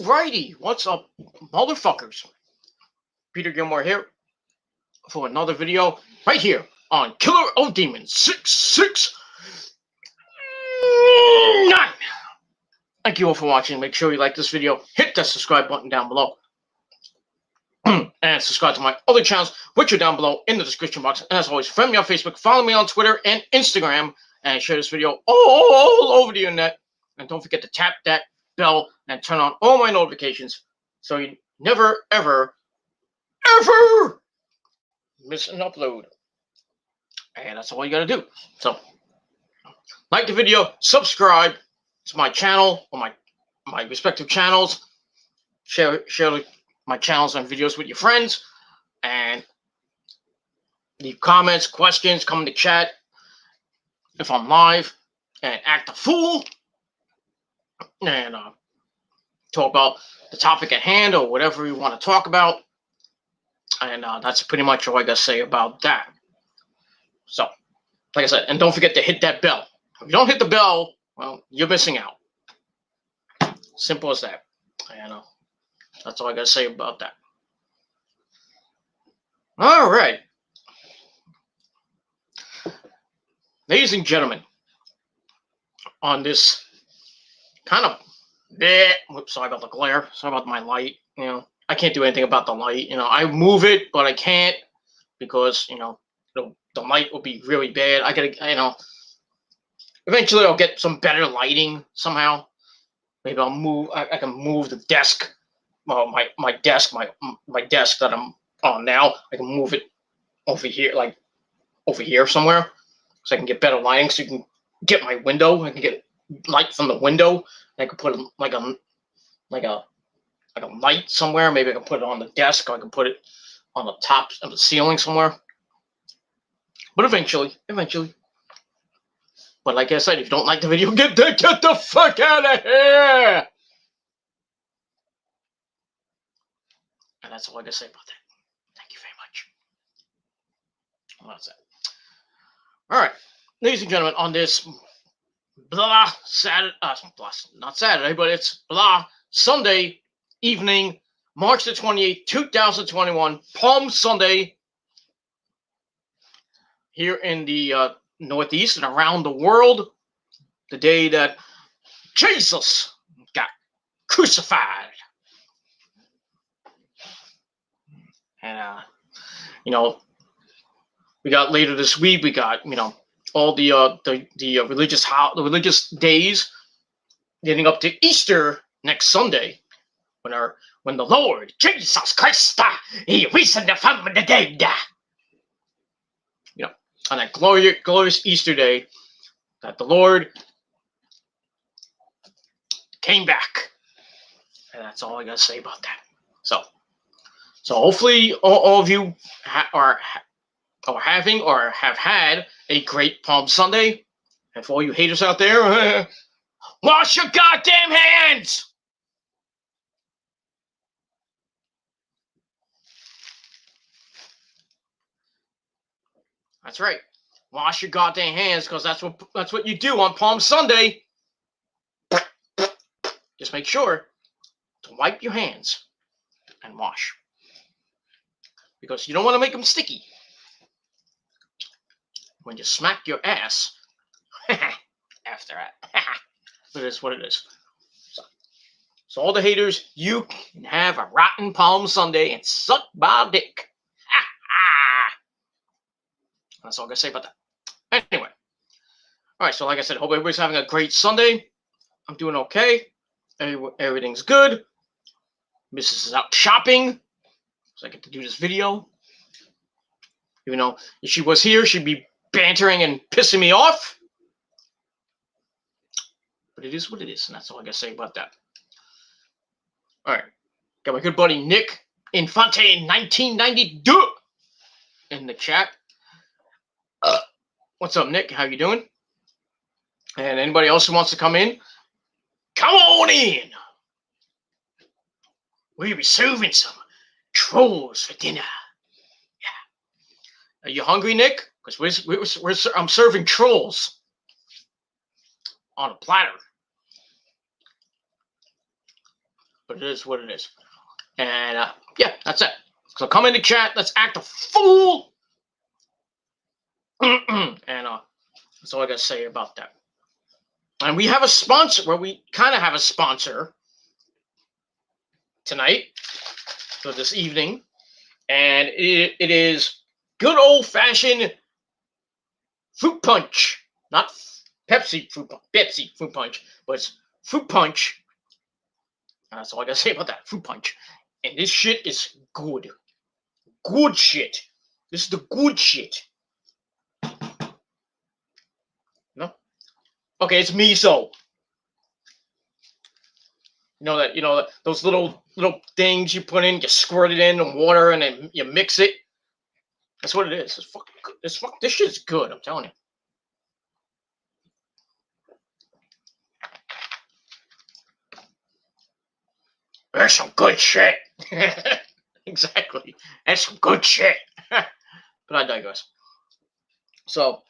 Alrighty, what's up, motherfuckers? Peter Gilmore here for another video right here on Killer of Demons 669. Thank you all for watching. Make sure you like this video, hit that subscribe button down below, and subscribe to my other channels, which are down below in the description box. And as always, friend me on Facebook, follow me on Twitter and Instagram, and share this video all over the internet. And don't forget to tap that bell and turn on all my notifications so you never, ever miss an upload. And that's all you gotta do. So, like the video, subscribe to my channel or my respective channels. Share my channels and videos with your friends, and leave comments, questions, come in the chat if I'm live, and act a fool, and talk about the topic at hand or whatever you want to talk about. And that's pretty much all I gotta say about that. So, like I said, and don't forget to hit that bell. If you don't hit the bell, well, you're missing out. Simple as that. And that's all I gotta say about that. All right, ladies and gentlemen, on this kind of whoops, sorry about the glare. Sorry about my light. I can't do anything about the light. I move it, but I can't because the light will be really bad. I gotta, eventually I'll get some better lighting somehow. Maybe I'll move. I can move the desk. Well, my desk that I'm on now. I can move it over here, like over here somewhere, so I can get better lighting. So you can get my window. I can get light from the window. I can put like a light somewhere. Maybe I can put it on the desk, or I can put it on the top of the ceiling somewhere. But eventually. But like I said, if you don't like the video, get the fuck out of here. And that's all I gotta say about that. Thank you very much. Well, that's it. All right, ladies and gentlemen, on this Saturday, not Saturday, but it's Sunday evening, March the 28th, 2021, Palm Sunday, here in the Northeast and around the world, the day that Jesus got crucified. And we got later this week. We got all the religious days leading up to Easter next Sunday, when the Lord Jesus Christ he risen from the dead. On that glorious Easter day, that the Lord came back, and that's all I gotta say about that. So hopefully all of you are having or have had a great Palm Sunday. And for all you haters out there, wash your goddamn hands! That's right. Wash your goddamn hands, because that's what you do on Palm Sunday. Just make sure to wipe your hands and wash, because you don't want to make them sticky when you smack your ass after that. It is what it is. So all the haters, you can have a rotten Palm Sunday and suck my dick. That's all I'm gonna say about that. Anyway, all right. So like I said, hope everybody's having a great Sunday. I'm doing okay. Everything's good. Mrs. is out shopping, so I get to do this video. Even though if she was here, she'd be bantering and pissing me off. But it is what it is, and that's all I gotta say about that. All right, got my good buddy Nick Infante 1992 in the chat. What's up, Nick? How you doing? And anybody else who wants to come in, come on in. We'll be serving some trolls for dinner. Yeah. Are you hungry, Nick? Because I'm serving trolls on a platter. but it is what it is. And yeah, that's it. So come in the chat. Let's act a fool. And that's all I gotta say about that. And we have a sponsor. Well, we kind of have a sponsor tonight, so this evening, and it is good old-fashioned fruit punch, not Pepsi fruit punch, but it's fruit punch. That's all I gotta say about that, fruit punch. And this shit is good. Good shit. This is the good shit. No? Okay, it's miso. You know those little things you put in, you squirt it in water and then you mix it. That's what it is. This shit's good, I'm telling you. That's some good shit. Exactly. That's some good shit. But I digress. So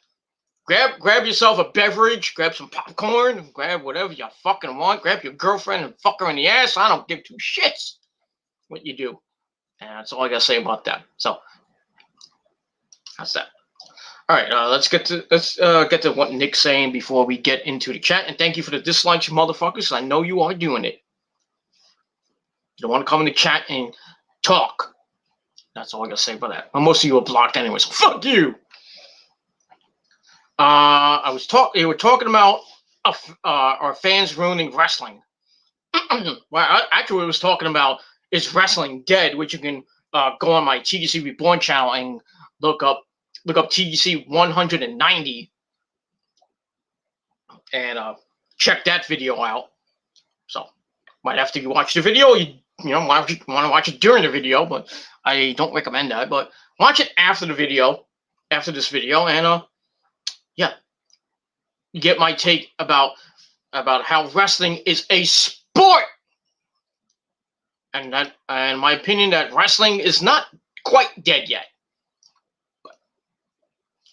grab yourself a beverage, grab some popcorn, grab whatever you fucking want, grab your girlfriend and fuck her in the ass. I don't give two shits what you do. And that's all I gotta say about that. So that's that. All right, let's get to what Nick's saying before we get into the chat. And thank you for the dislikes, you motherfuckers. I know you are doing it. You don't want to come in the chat and talk. That's all I gotta say about that. Well, most of you are blocked anyway, so fuck you. They were talking about our fans ruining wrestling. Well, actually, what I was talking about is wrestling dead, which you can go on my TDC Reborn channel and look up TDC 190 and check that video out. So, might after you watch the video, you want to watch it during the video, but I don't recommend that. But watch it after the video, after this video, and yeah, you get my take about how wrestling is a sport, and my opinion that wrestling is not quite dead yet. But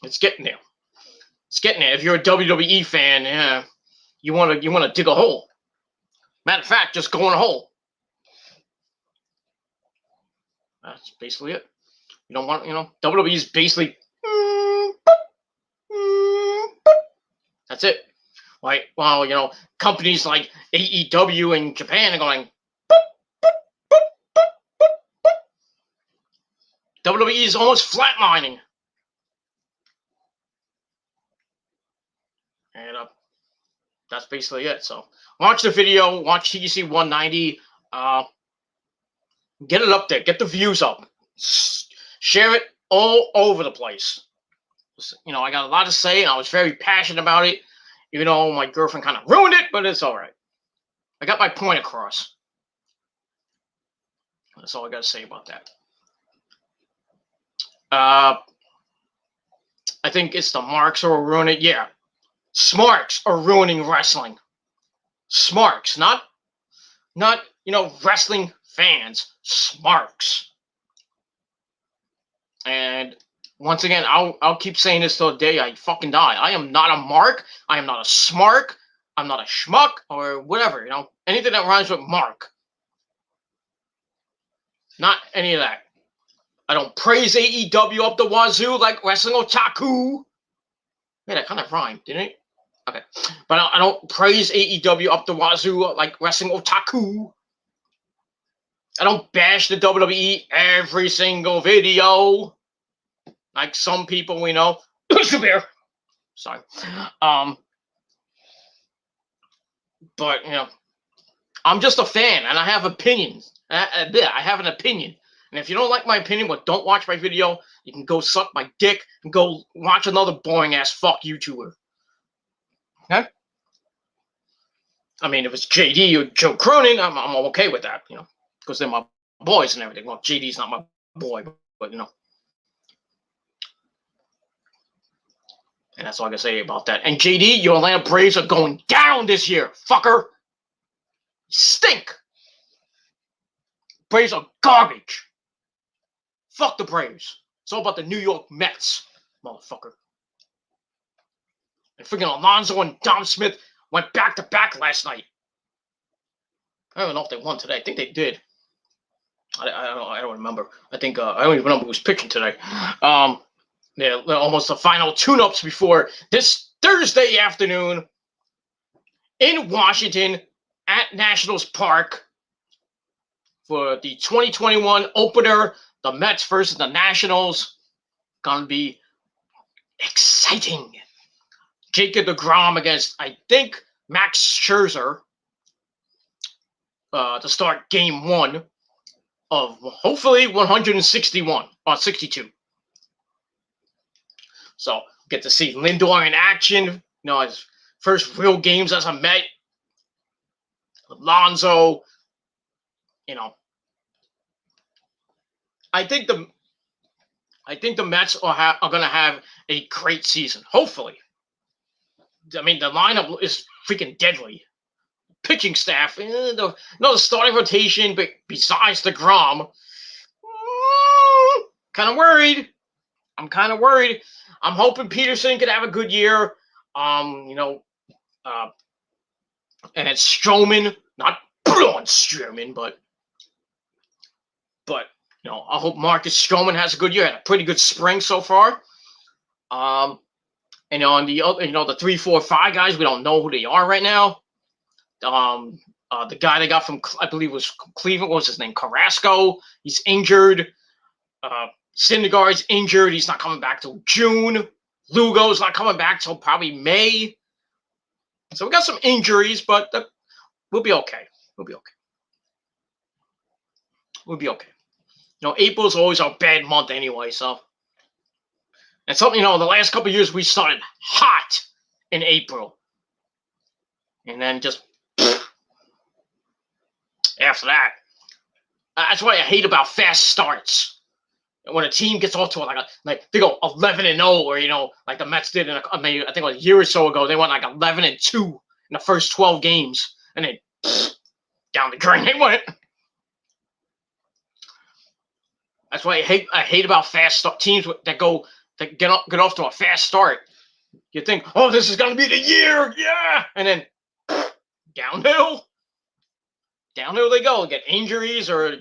it's getting there. It's getting there. If you're a WWE fan, you want to dig a hole. Matter of fact, just go in a hole. That's basically it. You don't want, WWE is basically. That's it. Like, well, companies like AEW in Japan are going. WWE is almost flatlining. And that's basically it. So watch the video, watch TDC 190, get it up there, get the views up, share it all over the place. I got a lot to say, and I was very passionate about it, even though my girlfriend kind of ruined it, but it's all right. I got my point across. That's all I got to say about that. I think it's the marks who are ruining it. Yeah. Smarks are ruining wrestling. Smarks, not wrestling fans. Smarks. And once again, I'll keep saying this till the day I fucking die. I am not a mark. I am not a smark. I'm not a schmuck or whatever. Anything that rhymes with mark. Not any of that. I don't praise AEW up the wazoo like Wrestling Otaku. Yeah, that kind of rhymed, didn't it? Okay. But I don't praise AEW up the wazoo like Wrestling Otaku. I don't bash the WWE every single video like some people we know. Sorry. But, I'm just a fan and I have opinions. I have an opinion. And if you don't like my opinion, but don't watch my video, you can go suck my dick and go watch another boring ass fuck YouTuber. Okay? I mean, if it's JD or Joe Cronin, I'm okay with that, because they're my boys and everything. Well, JD's not my boy, but And that's all I can say about that. And JD, your Atlanta Braves are going down this year, fucker. Stink. Braves are garbage. Fuck the Braves. It's all about the New York Mets, motherfucker. And freaking Alonso and Dom Smith went back-to-back last night. I don't know if they won today. I think they did. I don't remember. I think I don't even remember who was pitching today. They're almost the final tune-ups before this Thursday afternoon in Washington at Nationals Park for the 2021 opener. The Mets versus the Nationals. Gonna be exciting. Jacob deGrom against, I think, Max Scherzer to start game 1 of hopefully 161 or 62. So get to see Lindor in action. You know, his first real games as a Met. Alonso. You know, I think the Mets are going to have a great season. Hopefully. I mean, the lineup is freaking deadly. Pitching staff, the starting rotation, but besides deGrom, kind of worried. I'm kind of worried. I'm hoping Peterson could have a good year. And it's Stroman, not Braun Stroman, but I hope Marcus Stroman has a good year. Had a pretty good spring so far. And on the other, the 3, 4, 5 guys, we don't know who they are right now. The guy they got from, I believe, was Cleveland. What was his name? Carrasco. He's injured. Syndergaard's injured. He's not coming back till June. Lugo's not coming back till probably May. So we got some injuries, but we'll be okay. We'll be okay. April's always a bad month anyway, so. And something, the last couple of years we started hot in April. And then just after that. That's what I hate about fast starts. When a team gets off to like they go 11-0, or like the Mets did I think a year or so ago, they went like 11-2 in the first 12 games, and then down the drain they went. That's why I hate about fast start teams that get off to a fast start. You think, oh, this is gonna be the year, yeah, and then downhill they go. Get injuries, or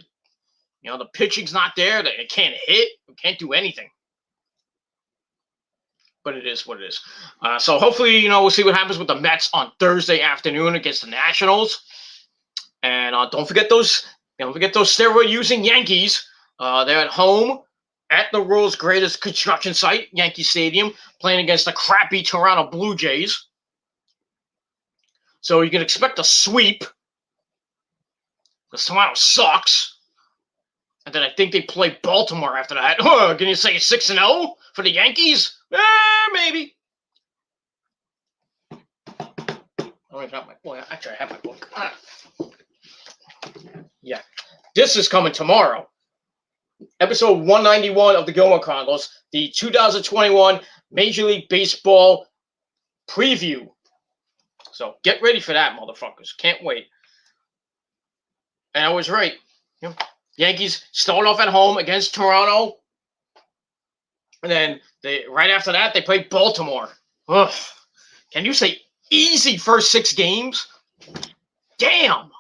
the pitching's not there. They can't hit. They can't do anything. But it is what it is. So hopefully, we'll see what happens with the Mets on Thursday afternoon against the Nationals. And don't forget those steroid-using Yankees. They're at home at the world's greatest construction site, Yankee Stadium, playing against the crappy Toronto Blue Jays. So you can expect a sweep. Because Toronto sucks. And then I think they play Baltimore after that. Can you say 6-0 for the Yankees? Maybe. Actually, I have my book. Yeah. This is coming tomorrow. Episode 191 of the Gilmore Chronicles, the 2021 Major League Baseball preview. So get ready for that, motherfuckers. Can't wait. And I was right. Yankees start off at home against Toronto. And then right after that, they play Baltimore. Ugh. Can you say easy first 6 games? Damn.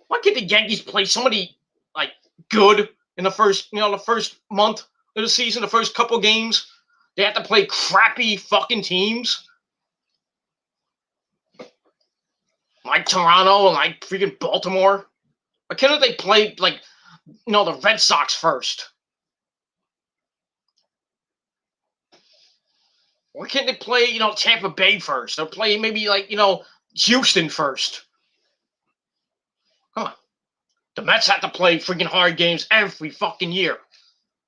Why can't the Yankees play somebody like good in the first month of the season, the first couple games? They have to play crappy fucking teams. Like Toronto and like freaking Baltimore. Why can't they play like the Red Sox first? Why can't they play, Tampa Bay first? They'll play maybe like, Houston first. Come on. The Mets have to play freaking hard games every fucking year.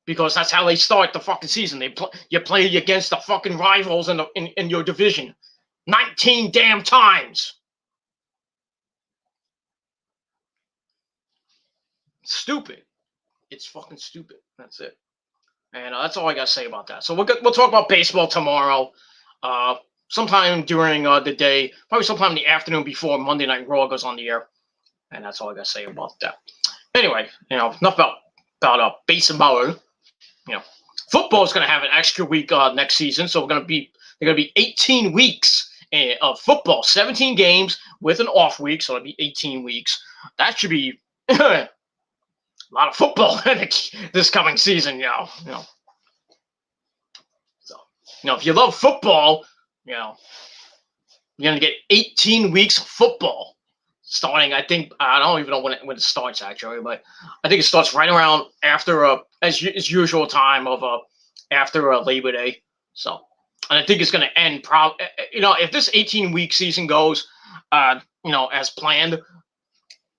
Because that's how they start the fucking season. You play against the fucking rivals in your division. 19 damn times. Stupid. It's fucking stupid. That's it. And that's all I got to say about that. So we'll talk about baseball tomorrow. Sometime during the day. Probably sometime in the afternoon before Monday Night Raw goes on the air. And that's all I got to say about that. Anyway, enough about baseball. Football is going to have an extra week next season. So they're going to be 18 weeks of football. 17 games with an off week. So it'll be 18 weeks. that should be a lot of football this coming season. So if you love football, you're gonna get 18 weeks of football starting. I think I don't even know when it starts actually, but I think it starts right around after as usual time of after Labor Day. So, and I think it's going to end probably. If this 18-week season goes, as planned,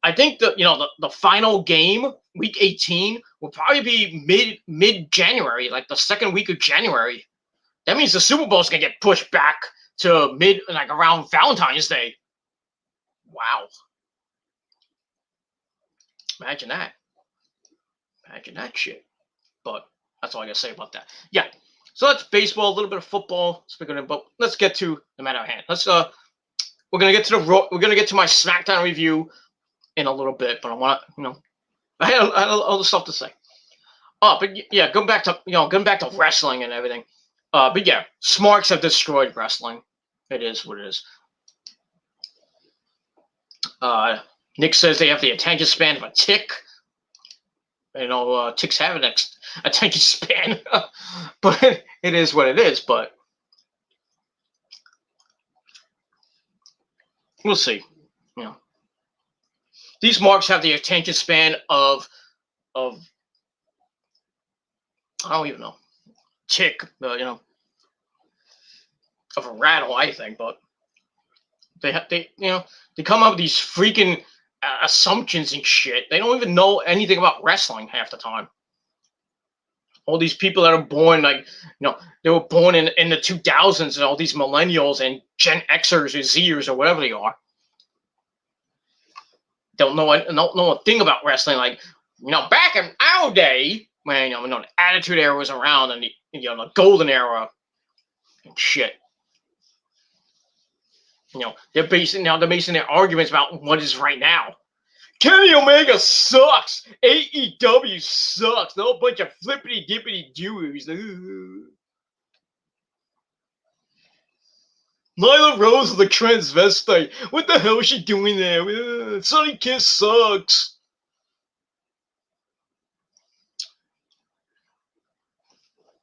I think the final game, week 18, will probably be mid January, like the second week of January. That means the Super Bowl is going to get pushed back to around Valentine's Day. Wow. Imagine that shit. But that's all I gotta say about that. Yeah. So that's baseball, a little bit of football. Speaking of, but let's get to the matter at hand. We're gonna get to my Smackdown review in a little bit, but I want to, I had other stuff to say. But yeah, going back to wrestling and everything. But yeah, smarks have destroyed wrestling. It is what it is. Nick says they have the attention span of a tick. Ticks have an attention span, but it is what it is. But we'll see. These marks have the attention span of I don't even know, tick, of a rattle, I think. But they come up with these freaking assumptions and shit. They don't even know anything about wrestling half the time. All these people that are born they were born in the 2000s, and all these millennials and Gen Xers or Zers or whatever they are don't know a thing about wrestling. Back in our day when the Attitude Era was around and the Golden Era and shit. They're basing their arguments about what is right now. Kenny Omega sucks. AEW sucks. They're a bunch of flippity dippity doers. Nyla Rose is the transvestite. What the hell is she doing there? Sonny Kiss sucks.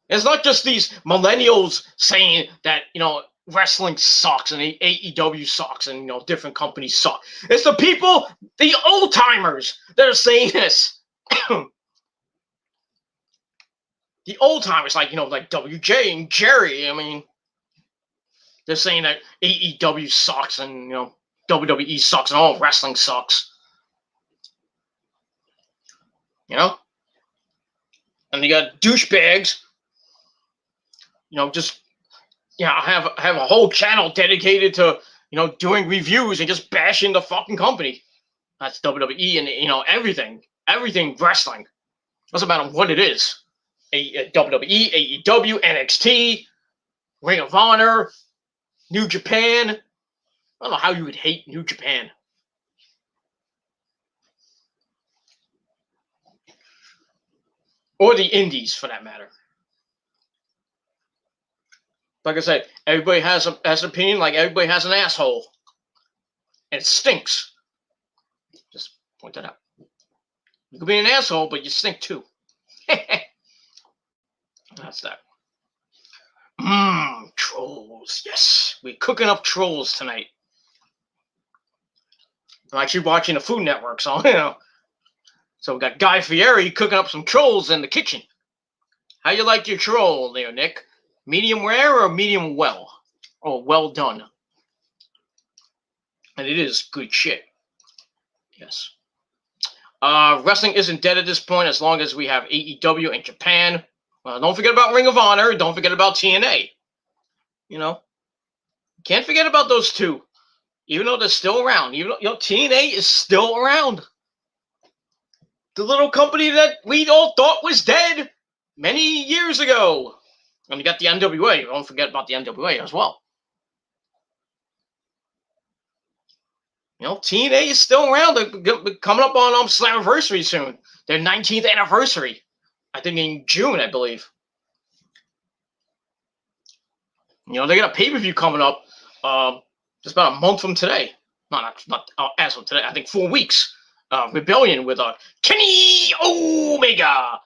It's not just these millennials saying that wrestling sucks and AEW sucks and different companies suck. It's the people, the old timers, that are saying this. The old timers, like WJ and Jerry. I mean, they're saying that AEW sucks and WWE sucks and all wrestling sucks. And you got douchebags. Have a whole channel dedicated to doing reviews and just bashing the fucking company. That's WWE and everything wrestling. Doesn't matter what it is. WWE, AEW, NXT, Ring of Honor, New Japan. I don't know how you would hate New Japan. Or the Indies, for that matter. Like I said, everybody has an opinion, like everybody has an asshole. And it stinks. Just point that out. You could be an asshole, but you stink too. That's that. Trolls. Yes. We're cooking up trolls tonight. I'm actually watching the Food Network, so So we got Guy Fieri cooking up some trolls in the kitchen. How you like your troll there, Nick? Medium rare or medium well? Or well done? And it is good shit. Yes. Wrestling isn't dead at this point as long as we have AEW and Japan. Don't forget about Ring of Honor. Don't forget about TNA. Can't forget about those two. Even though they're still around. Even though, TNA is still around. The little company that we all thought was dead many years ago. And you got the NWA. Don't forget about the NWA as well. TNA is still around. They're coming up on Slammiversary soon. Their 19th anniversary. I think in June, I believe. They got a pay-per-view coming up just about a month from today. Not as of today. I think 4 weeks. rebellion with Kenny Omega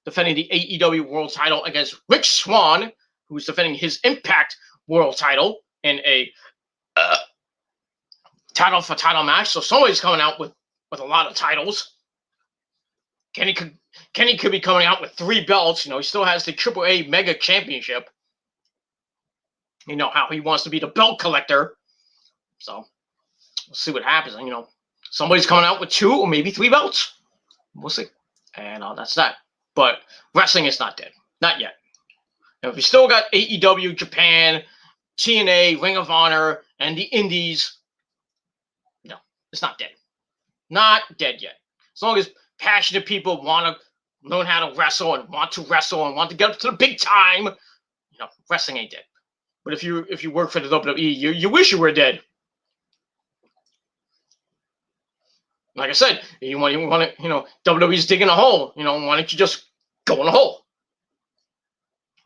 defending the AEW World Title against Rich Swann, who's defending his Impact World Title in a title for title match. So somebody's coming out with a lot of titles. Kenny could be coming out with 3 belts. He still has the AAA Mega Championship. You know how he wants to be the belt collector. So we'll see what happens. Somebody's coming out with 2 or maybe 3 belts. We'll see. And that's that. But wrestling is not dead. Not yet. If you still got AEW, Japan, TNA, Ring of Honor, and the Indies, no, it's not dead. Not dead yet. As long as passionate people want to learn how to wrestle and want to get up to the big time, wrestling ain't dead. But if you work for the WWE, you wish you were dead. Like I said, you want to, WWE's digging a hole. Why don't you just go in a hole?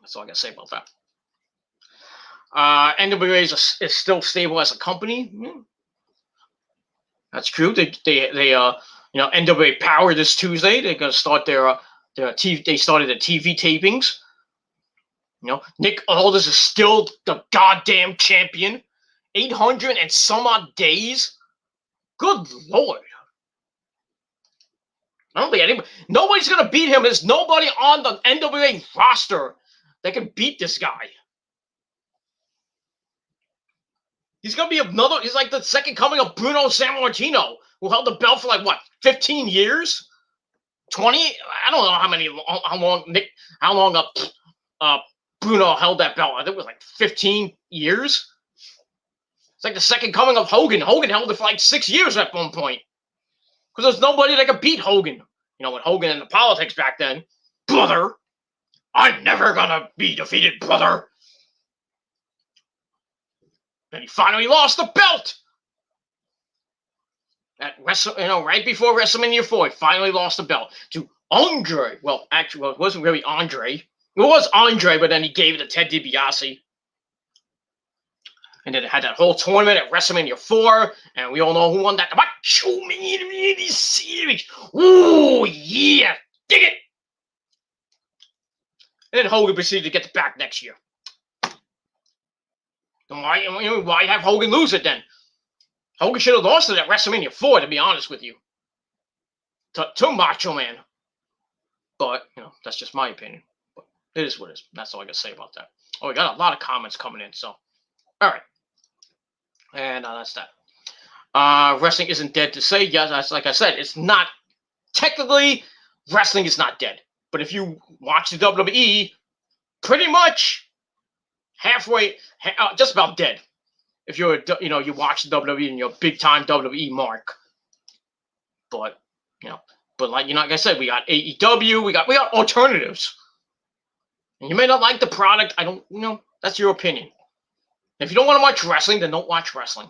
That's all I got to say about that. NWA is still stable as a company. That's true. They NWA Power this Tuesday. They're going to start their TV. They started the TV tapings. Nick Aldis is still the goddamn champion. 800 and some odd days. Good Lord. I don't think nobody's going to beat him. There's nobody on the NWA roster that can beat this guy. He's going to be he's like the second coming of Bruno Sammartino, who held the belt for 15 years? 20? I don't know how long Bruno held that belt. I think it was 15 years. It's like the second coming of Hogan. Hogan held it for 6 years at one point. Because there's nobody that could beat Hogan. With Hogan in the politics back then. Brother, I'm never gonna be defeated, brother. And he finally lost the belt. At right before WrestleMania 4, he finally lost the belt to Andre. Well, actually, it wasn't really Andre. It was Andre, but then he gave it to Ted DiBiase. And then it had that whole tournament at WrestleMania 4, and we all know who won that. Series. Ooh, yeah. Dig it. And then Hogan proceeded to get the back next year. Then why have Hogan lose it then? Hogan should have lost it at WrestleMania 4, to be honest with you. To Macho Man. But, that's just my opinion. But it is what it is. That's all I got to say about that. Oh, we got a lot of comments coming in, so. All right. And that's that. Wrestling isn't dead to say. Yes, like I said, it's not. Technically, wrestling is not dead. But if you watch the WWE, pretty much halfway, just about dead. If you're, you watch the WWE and you're a big time WWE mark. But, like I said, we got AEW, we got alternatives. And you may not like the product. I don't, that's your opinion. If you don't want to watch wrestling, then don't watch wrestling.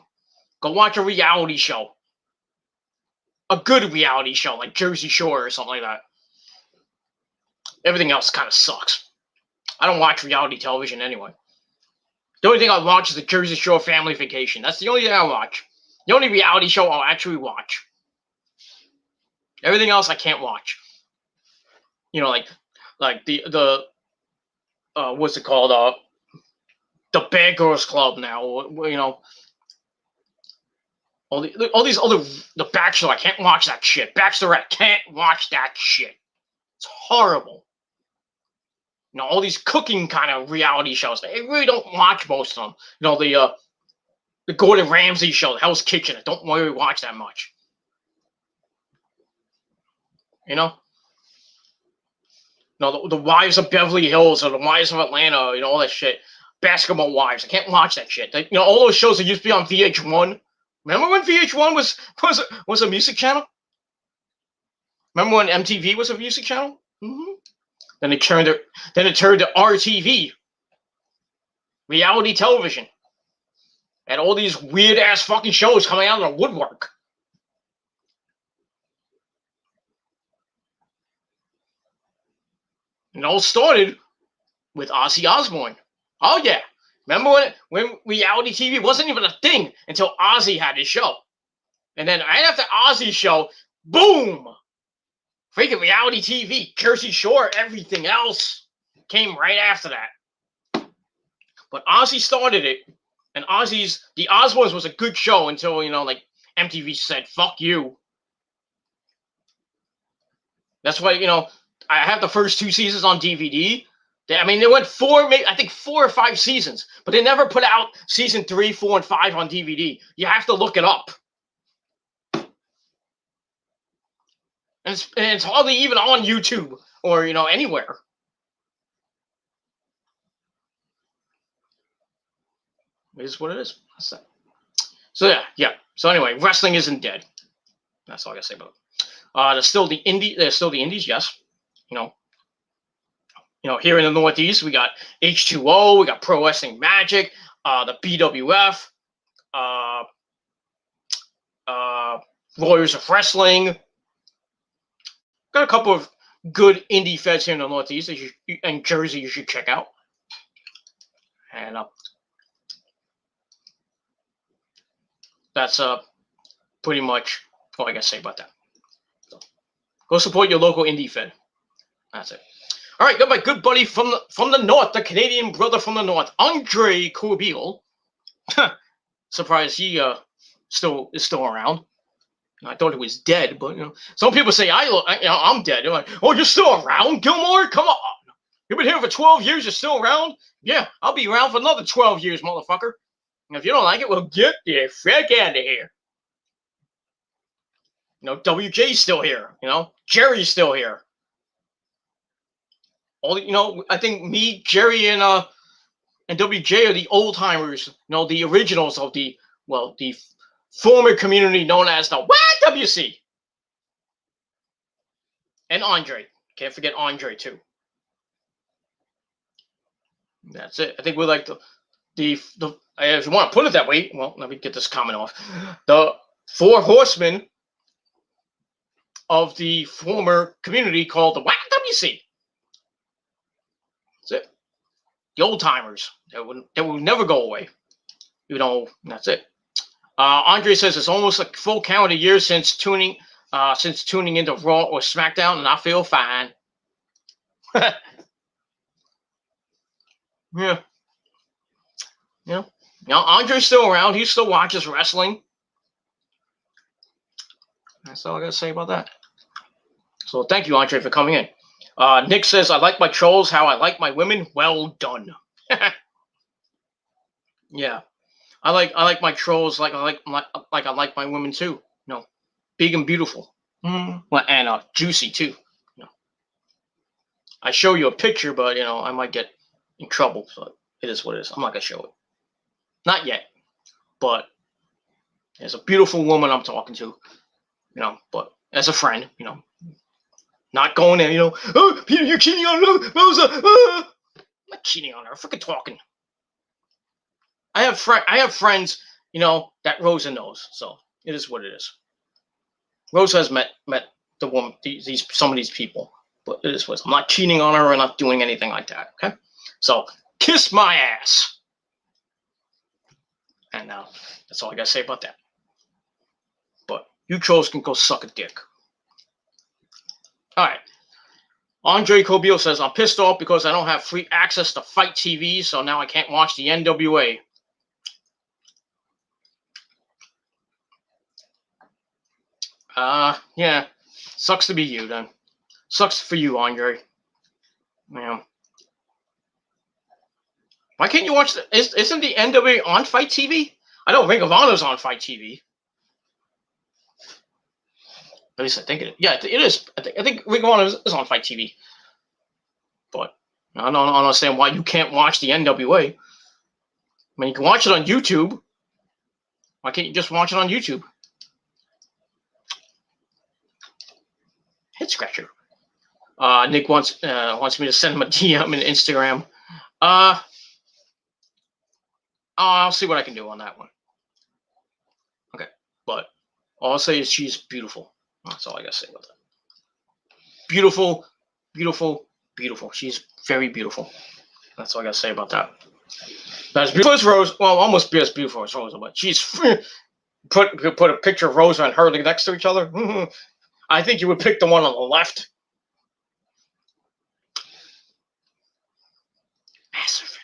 Go watch a reality show. A good reality show, like Jersey Shore or something like that. Everything else kind of sucks. I don't watch reality television anyway. The only thing I watch is the Jersey Shore Family Vacation. That's the only thing I watch. The only reality show I'll actually watch. Everything else I can't watch. Like the what's it called? The Bad Girls Club now. All these other, the Bachelor, I can't watch that shit. Bachelorette, can't watch that shit. It's horrible. All these cooking kind of reality shows, I really don't watch most of them. The Gordon Ramsay show, the Hell's Kitchen, I don't really watch that much. The Wives of Beverly Hills or the Wives of Atlanta, all that shit. Basketball Wives, I can't watch that shit. All those shows that used to be on VH1. Remember when VH1 was a music channel? Remember when MTV was a music channel? Mm-hmm. Then it turned to RTV, reality television, and all these weird ass fucking shows coming out of the woodwork. And it all started with Ozzy Osbourne. Oh yeah. Remember when reality TV wasn't even a thing until Ozzy had his show. And then right after Ozzy's show, Boom! Freaking reality TV, Jersey Shore, everything else came right after that. But Ozzy started it, and The Osbournes was a good show until, like MTV said, fuck you. That's why, I have the first 2 seasons on DVD. They went 4 or 5 seasons, but they never put out season 3, 4, and 5 on DVD. You have to look it up. And it's hardly even on YouTube or, anywhere. It is what it is. So yeah. So anyway, wrestling isn't dead. That's all I gotta say about it. There's still the indies, yes. Here in the Northeast, we got H2O, we got Pro Wrestling Magic, the BWF, Warriors of Wrestling. Got a couple of good indie feds here in the Northeast and Jersey you should check out. And that's pretty much all I gotta say about that. So, go support your local indie fed. That's it. All right, got my good buddy from the north, the Canadian brother from the north, Andre Corbeil. Surprised he is still around. I thought he was dead, but some people say I'm dead. They're like, oh, you're still around, Gilmore? Come on, you've been here for 12 years. You're still around? Yeah, I'll be around for another 12 years, motherfucker. And if you don't like it, well, get the frick out of here. WJ's still here. Jerry's still here. I think me, Jerry, and WJ are the old timers. The originals of the former community known as the YWC. And Andre. Can't forget Andre too. That's it. I think we're like the if you want to put it that way, well, let me get this comment off. The 4 horsemen of the former community called the YWC. That's it. The old timers that will never go away. That's it. Andre says it's almost a full calendar year since tuning into Raw or Smackdown, and I feel fine. Yeah. Andre's still around. He still watches wrestling. That's all I gotta say about that. So thank you, Andre, for coming in. Nick says, I like my trolls how I like my women. Well done. Yeah. I like my trolls like I like my women too. Big and beautiful. Well, and juicy too. I show you a picture, but I might get in trouble. So it is what it is. I'm not gonna show it. Not yet. But there's a beautiful woman I'm talking to. But as a friend, not going there, oh, Peter, you're cheating on Rosa. I'm not cheating on her. I'm freaking talking. I have friends, that Rosa knows. So it is what it is. Rosa has met the woman, some of these people, but it is what it is. I'm not cheating on her. I'm not doing anything like that. Okay, so kiss my ass. And that's all I gotta say about that. But you trolls can go suck a dick. All right. Andre Corbeil says, I'm pissed off because I don't have free access to Fight TV, so now I can't watch the NWA. Yeah. Sucks to be you, then. Sucks for you, Andre. Yeah. Why can't you watch isn't the NWA on Fight TV? I know Ring of Honor's on Fight TV. At least I think it is. Yeah, it is. I think Ring of Honor is on Fight TV. But I don't understand why you can't watch the NWA. I mean, you can watch it on YouTube. Why can't you just watch it on YouTube? Head scratcher. Nick wants me to send him a DM in Instagram. I'll see what I can do on that one. Okay, but all I'll say is she's beautiful. That's all I gotta say about that. Beautiful, beautiful, beautiful. She's very beautiful. That's all I gotta say about that. That's beautiful as Rose. Well, almost as beautiful as Rosa, but she's put a picture of Rosa and her next to each other. I think you would pick the one on the left. Massive.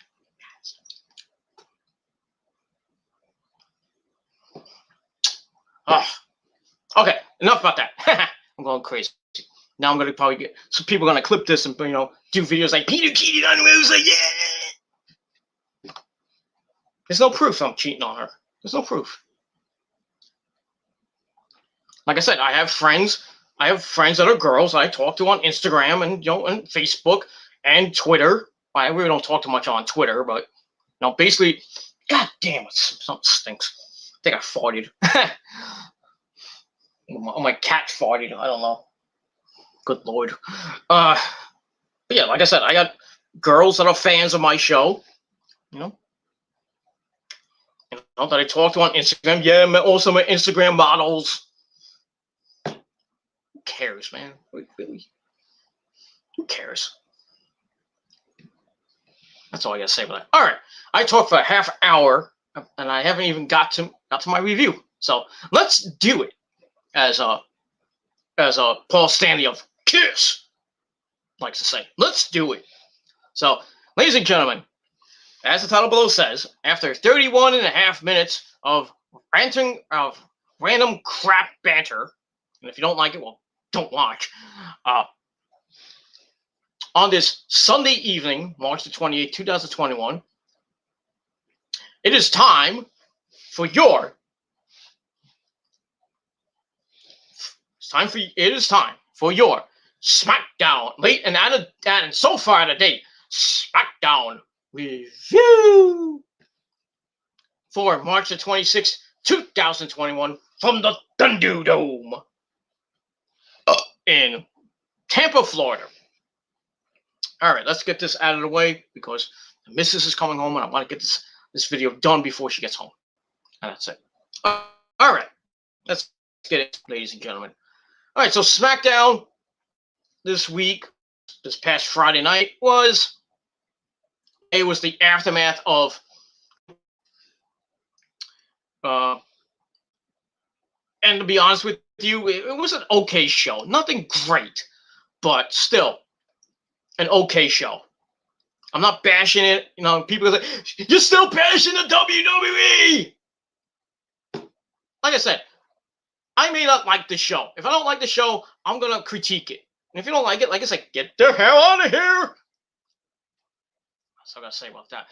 Oh, okay, enough about that. I'm going crazy. Now I'm gonna probably get some people are gonna clip this and do videos like Peter cheated on me. I was like, yeah. There's no proof I'm cheating on her. There's no proof. Like I said, I have friends. I have friends that are girls I talk to on Instagram and and Facebook and Twitter. I really don't talk too much on Twitter, but basically, god damn it, something stinks. I think I farted. my cat farted. I don't know. Good lord. But yeah, like I said, I got girls that are fans of my show. That I talk to on Instagram. Yeah, also my Instagram models. Who cares, man? Really? Who cares? That's all I gotta say about that. All right, I talked for a half hour, and I haven't even got to my review. So let's do it, as Paul Stanley of Kiss likes to say. Let's do it. So, ladies and gentlemen, as the title below says, after 31 and a half minutes of ranting of random crap banter, and if you don't like it, well, don't watch. On this Sunday evening, March the 28th, 2021, it is time for your Smackdown late and so far out of date Smackdown review for March the 26th, 2021 from the Thunderdome in Tampa, Florida. All right, let's get this out of the way because the missus is coming home and I want to get this video done before she gets home. And that's it. All right, let's get it, ladies and gentlemen. All right, so Smackdown this past Friday night was the aftermath of and to be honest with you, it was an okay show. Nothing great, but still an okay show. I'm not bashing it. People are like, you're still bashing the WWE. Like I said, I may not like the show. If I don't like the show, I'm going to critique it. And if you don't like it, like I said, get the hell out of here. That's all I got to say about that.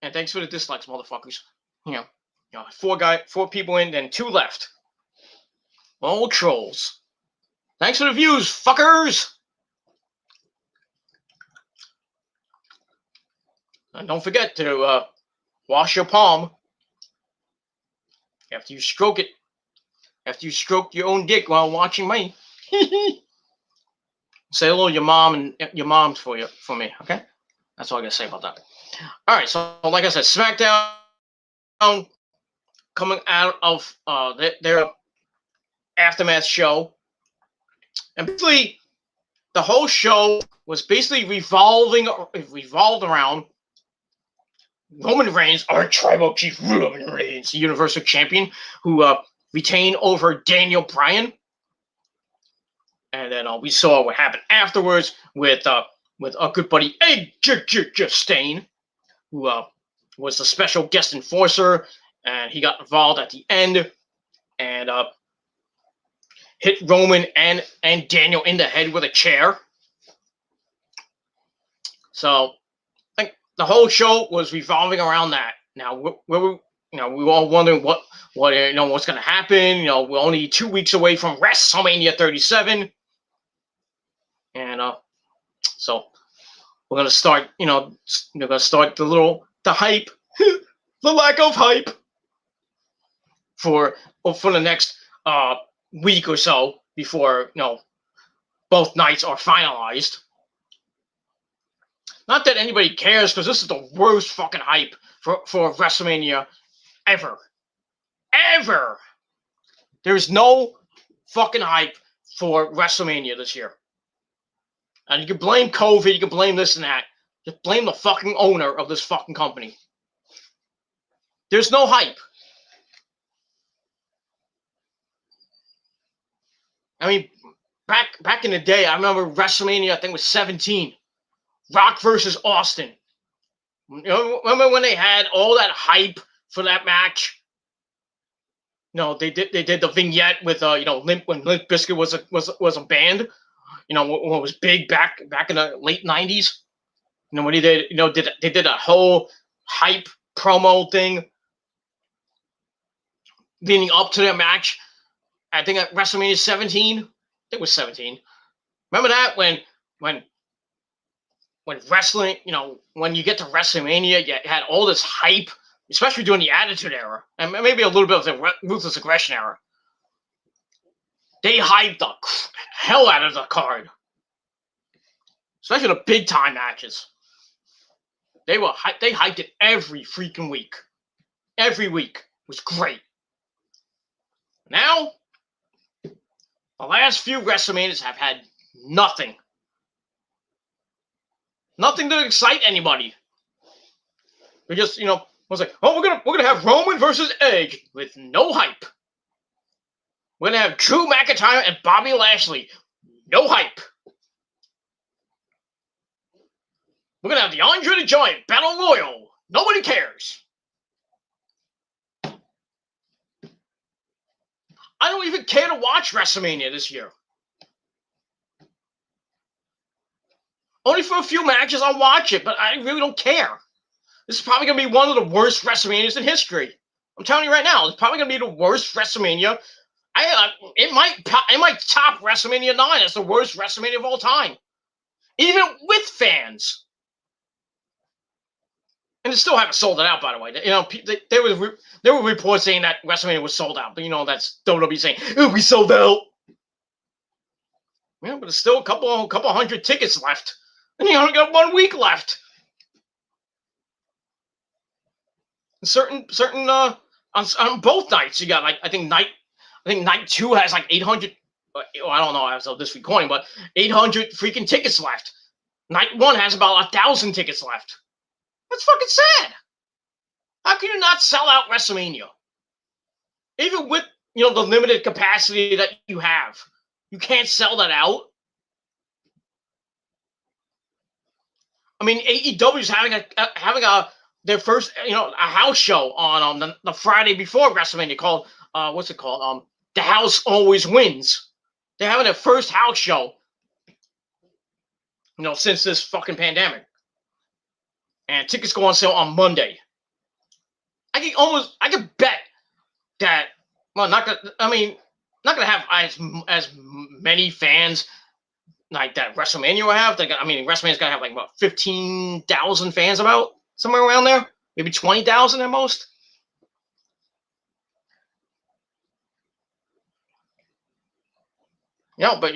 And thanks for the dislikes, motherfuckers. Four people in, then 2 left. All trolls. Thanks for the views, fuckers. And don't forget to wash your palm after you stroke it. After you stroke your own dick while watching me. Say hello to your mom and your moms for me, okay? That's all I gotta say about that. All right, so like I said, Smackdown coming out of their aftermath show, and basically the whole show was basically revolved around Roman Reigns, our tribal chief Roman Reigns, the Universal Champion, who retained over Daniel Bryan. And then we saw what happened afterwards with our good buddy AJ Stain, who was the special guest enforcer, and he got involved at the end and hit Roman and Daniel in the head with a chair. So I think the whole show was revolving around that. Now we were all wondering what's going to happen. We're only 2 weeks away from WrestleMania 37. And so we're gonna start, the hype, the lack of hype for the next week or so before both nights are finalized. Not that anybody cares, because this is the worst fucking hype for WrestleMania ever. Ever. There's no fucking hype for WrestleMania this year. And you can blame COVID, you can blame this and that. Just blame the fucking owner of this fucking company. There's no hype. I mean, back in the day, I remember WrestleMania, I think it was 17. Rock versus Austin. You know, remember when they had all that hype for that match? No, they did the vignette with when Limp Bizkit was a band. You know what was big back in the late 90s. You know when they did a whole hype promo thing leading up to their match. I think at WrestleMania 17. I think it was 17. Remember that when wrestling, when you get to WrestleMania, you had all this hype, especially during the Attitude Era, and maybe a little bit of the Ruthless Aggression Era. They hyped the hell out of the card, especially the big time matches. They hyped it every freaking week. Every week it was great. Now, the last few WrestleManias have had nothing. Nothing to excite anybody. We just, was like, oh, we're gonna have Roman versus Edge with no hype. We're gonna have Drew McIntyre and Bobby Lashley, no hype. We're gonna have the Andre the Giant Battle Royal. Nobody cares. I don't even care to watch WrestleMania this year. Only for a few matches I'll watch it, but I really don't care. This is probably going to be one of the worst WrestleManias in history. I'm telling you right now, it's probably going to be the worst WrestleMania. It might top WrestleMania 9 as the worst WrestleMania of all time, even with fans. And they still haven't sold it out, by the way. There were reports saying that WrestleMania was sold out, but that's WWE saying, "Oh, we sold out." Yeah, but there's still a couple hundred tickets left, and you only got 1 week left. Certain on both nights you got I think night 2 has 800. I don't know as of this recording, but 800 freaking tickets left. Night 1 has about 1,000 tickets left. That's fucking sad. How can you not sell out WrestleMania? Even with the limited capacity that you have, you can't sell that out. I mean, AEW's having their first a house show on the Friday before WrestleMania called what's it called? The House Always Wins. They're having their first house show since this fucking pandemic. And tickets go on sale on Monday. I can bet that not gonna have as many fans like that WrestleMania will have. WrestleMania's gonna have about 15,000 fans, about somewhere around there, maybe 20,000 at most. But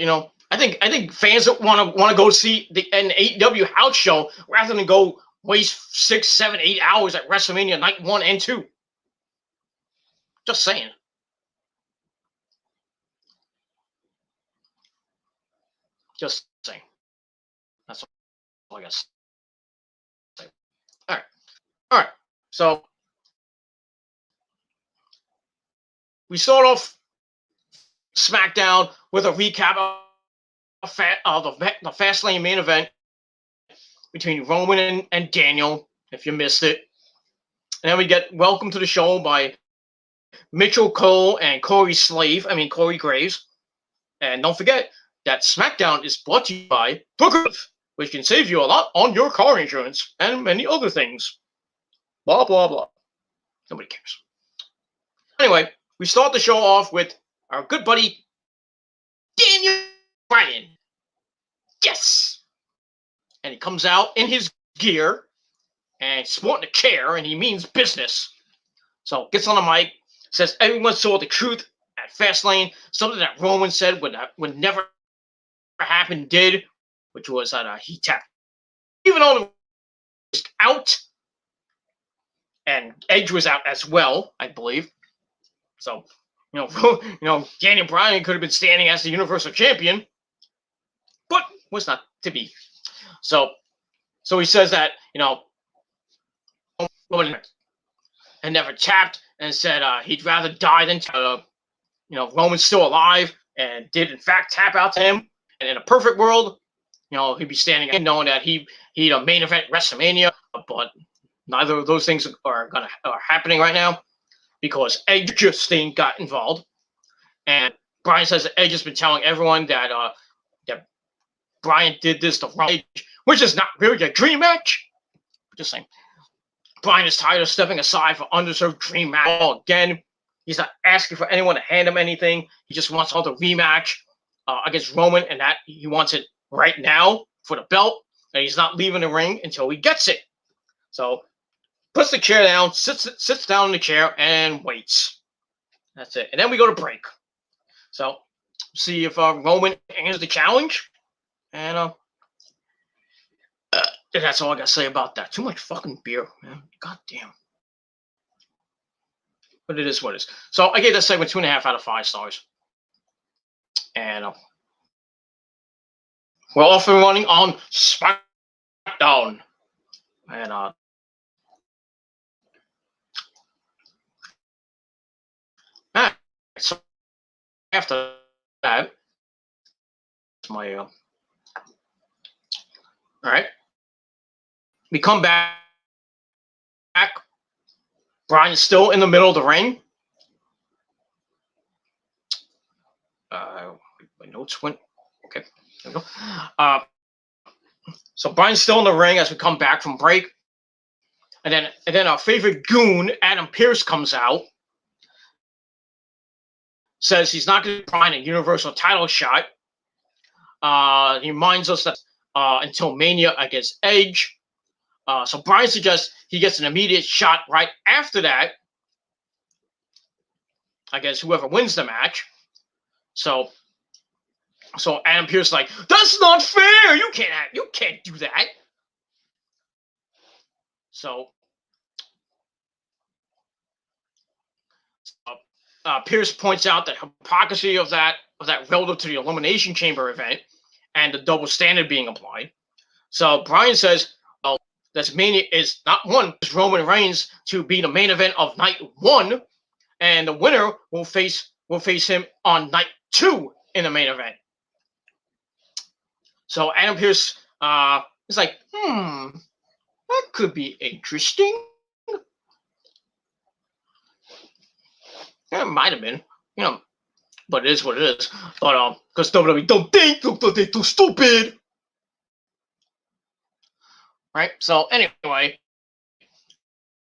I think fans that want to go see an AEW house show rather than go waste 6, 7, 8 hours at WrestleMania night 1 and 2. Just saying. Just saying. That's all I got to say. All right. So we start off SmackDown with a recap of the Fastlane main event between Roman and Daniel, if you missed it. And then we get welcome to the show by Mitchell Cole and Corey Graves. And don't forget that SmackDown is brought to you by Progressive, which can save you a lot on your car insurance and many other things. Blah, blah, blah. Nobody cares. Anyway, we start the show off with our good buddy, Daniel Bryan. Yes! And he comes out in his gear and sporting a chair, and he means business. So gets on the mic, says everyone saw the truth at Fastlane, something that Roman said would never happen, did, which was that he tapped. Even though he was out, and Edge was out as well, I believe. So, Daniel Bryan could have been standing as the Universal Champion, but was not to be. So he says that, Roman had never tapped and said he'd rather die than Roman's still alive and did in fact tap out to him. And in a perfect world, he'd be standing and knowing that he'd a main event WrestleMania, but neither of those things are happening right now because Edge just got involved. And Bryan says that Edge has been telling everyone that that Bryan did this to wrong Edge, which is not really a dream match. Just saying. Bryan is tired of stepping aside for undeserved dream match again. He's not asking for anyone to hand him anything. He just wants all the rematch against Roman, and that he wants it right now for the belt. And he's not leaving the ring until he gets it. So puts the chair down, sits down in the chair, and waits. That's it. And then we go to break. So see if Roman answers the challenge, and that's all I gotta say about that. Too much fucking beer, man. God damn. But it is what it is. So I gave that segment 2.5 out of 5 stars. And we're off and running on Smackdown. And so after that, my all right. We come back. Bryan's still in the middle of the ring. My notes went. Okay, there we go. So Bryan's still in the ring as we come back from break, and then our favorite goon Adam Pearce comes out. Says he's not going to give Bryan a Universal title shot. He reminds us that until Mania against Edge. So Bryan suggests he gets an immediate shot right after that against whoever wins the match. So Adam Pearce is like, that's not fair. You can't do that. So Pearce points out the hypocrisy of that relative to the Elimination Chamber event and the double standard being applied. So Bryan says, well, that Mania is not one, it's Roman Reigns to be the main event of night 1, and the winner will face him on night 2 in the main event. So Adam Pearce is like, that could be interesting. Yeah, it might have been, but it is what it is. But because WWE don't think they're too stupid, right? So anyway,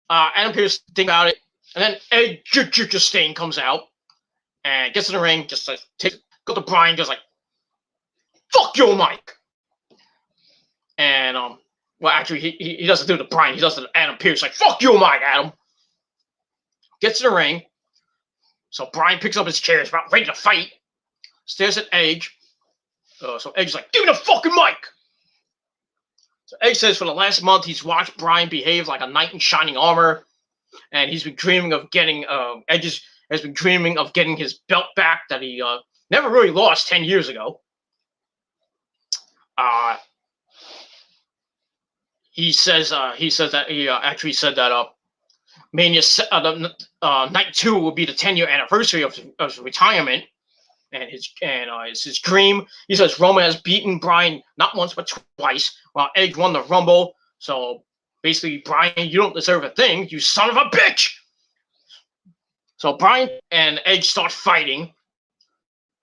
Adam Pearce think about it, and then Edge Stain comes out and gets in the ring, just like go to Bryan, just like, fuck your mic. And well, actually, he doesn't do it to Bryan, he does it to Adam Pearce, like, fuck your mic, Adam. Gets in the ring. So Bryan picks up his chair, is about ready to fight. Stares at Edge. So Edge's like, give me the fucking mic. So Edge says for the last month he's watched Bryan behave like a knight in shining armor, and he's been dreaming of getting Edge has been dreaming of getting his belt back that he never really lost 10 years ago. He says that he actually said that Mania night 2 will be the 10-year anniversary of his retirement, and it's his dream. He says Roman has beaten Bryan not once but twice, while Edge won the Rumble. So basically, Bryan, you don't deserve a thing, you son of a bitch. So Bryan and Edge start fighting,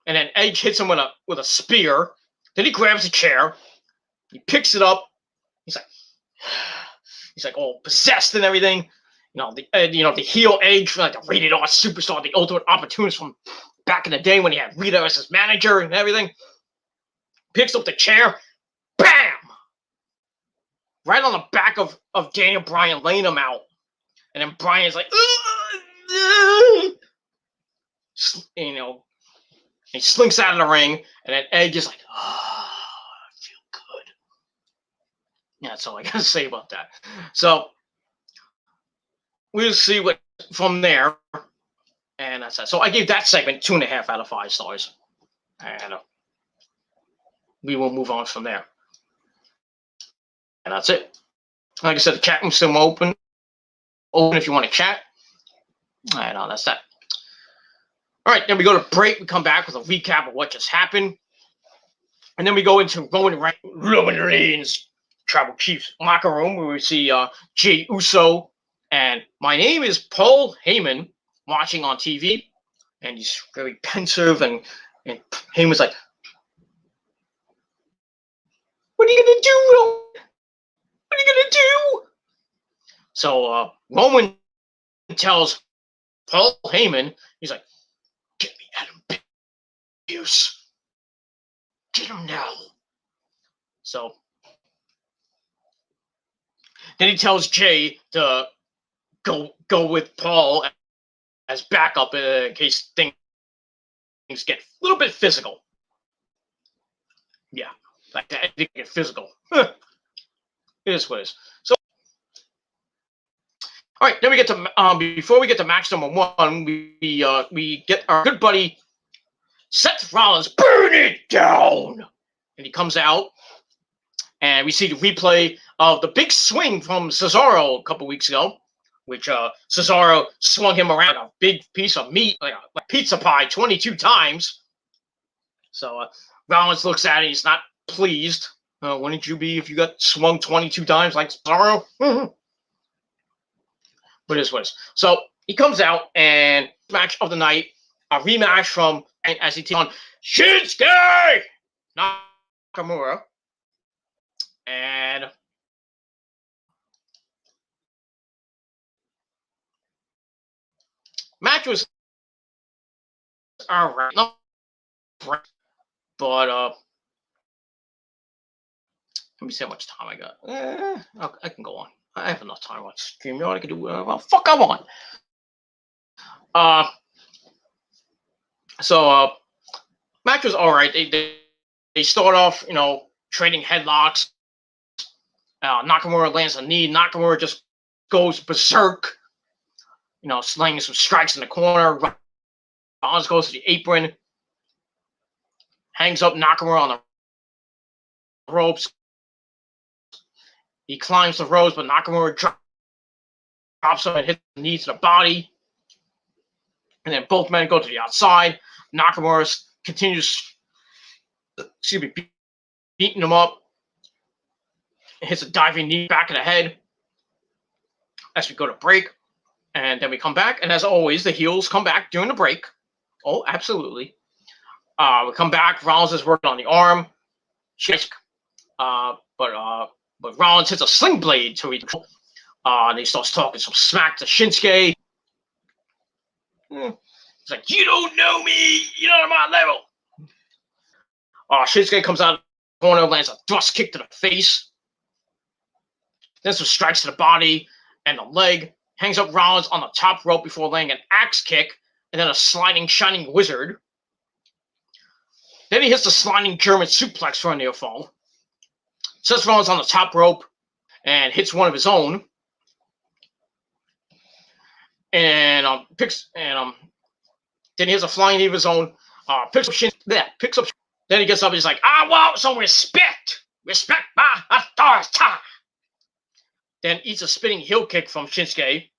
and then Edge hits him with a spear. Then he grabs a chair, he picks it up. He's like all possessed and everything. The heel Edge, like the rated R superstar, the ultimate opportunist from back in the day when he had Rita as his manager and everything. Picks up the chair, bam! Right on the back of Daniel Bryan, laying him out. And then Bryan's like, he slinks out of the ring, and then Edge is like, I feel good. Yeah, that's all I gotta say about that. So we'll see what from there, and that's that. So I gave that segment 2.5 out of 5 stars, and we will move on from there. And that's it. Like I said, the chat room's still open if you want to chat. And that's that. All right, then we go to break. We come back with a recap of what just happened. And then we go into Roman Reigns' Tribal Chiefs locker room, where we see Jey Uso and my name is Paul Heyman watching on TV. And he's very pensive, and Heyman's like, "What are you going to do, Roman? What are you going to do?" So Roman tells Paul Heyman, he's like, "Get me Adam Pearce. Get him now." So then he tells Jey to go with Paul as backup in case things get a little bit physical. Yeah, like that, they get physical. It is what it is. So, all right, then we get to before we get to match number one, we get our good buddy Seth Rollins, burn it down, and he comes out, and we see the replay of the big swing from Cesaro a couple weeks ago, which Cesaro swung him around a big piece of meat, like a pizza pie, 22 times. So Rollins looks at it, he's not pleased. Wouldn't you be if you got swung 22 times like Cesaro? But it is what it is. So he comes out, and match of the night, a rematch from, as he takes on Shinsuke Nakamura. And match was alright, but let me see how much time I got. I can go on. I have enough time on StreamYard. I can do whatever the fuck I want. So match was alright. They start off, trading headlocks. Nakamura lands a knee. Nakamura just goes berserk. Slinging some strikes in the corner. Rollins goes to the apron. Hangs up Nakamura on the ropes. He climbs the ropes, but Nakamura drops him and hits the knee to the body. And then both men go to the outside. Nakamura continues, beating him up. Hits a diving knee back of the head as we go to break. And then we come back. And as always, the heels come back during the break. Oh, absolutely. We come back. Rollins is working on the arm. But Rollins hits a sling blade to each. And he starts talking some smack to Shinsuke. He's like, "You don't know me. You're not on my level." Shinsuke comes out of the corner, lands a thrust kick to the face. Then some strikes to the body and the leg. Hangs up Rollins on the top rope before laying an axe kick and then a sliding shining wizard. Then he hits the sliding German suplex for a near fall. Seth Rollins on the top rope and hits one of his own. And then he has a flying knee of his own. Picks up. Then he gets up and he's like, "I want some respect. Respect my authority." Then eats a spinning heel kick from Shinsuke.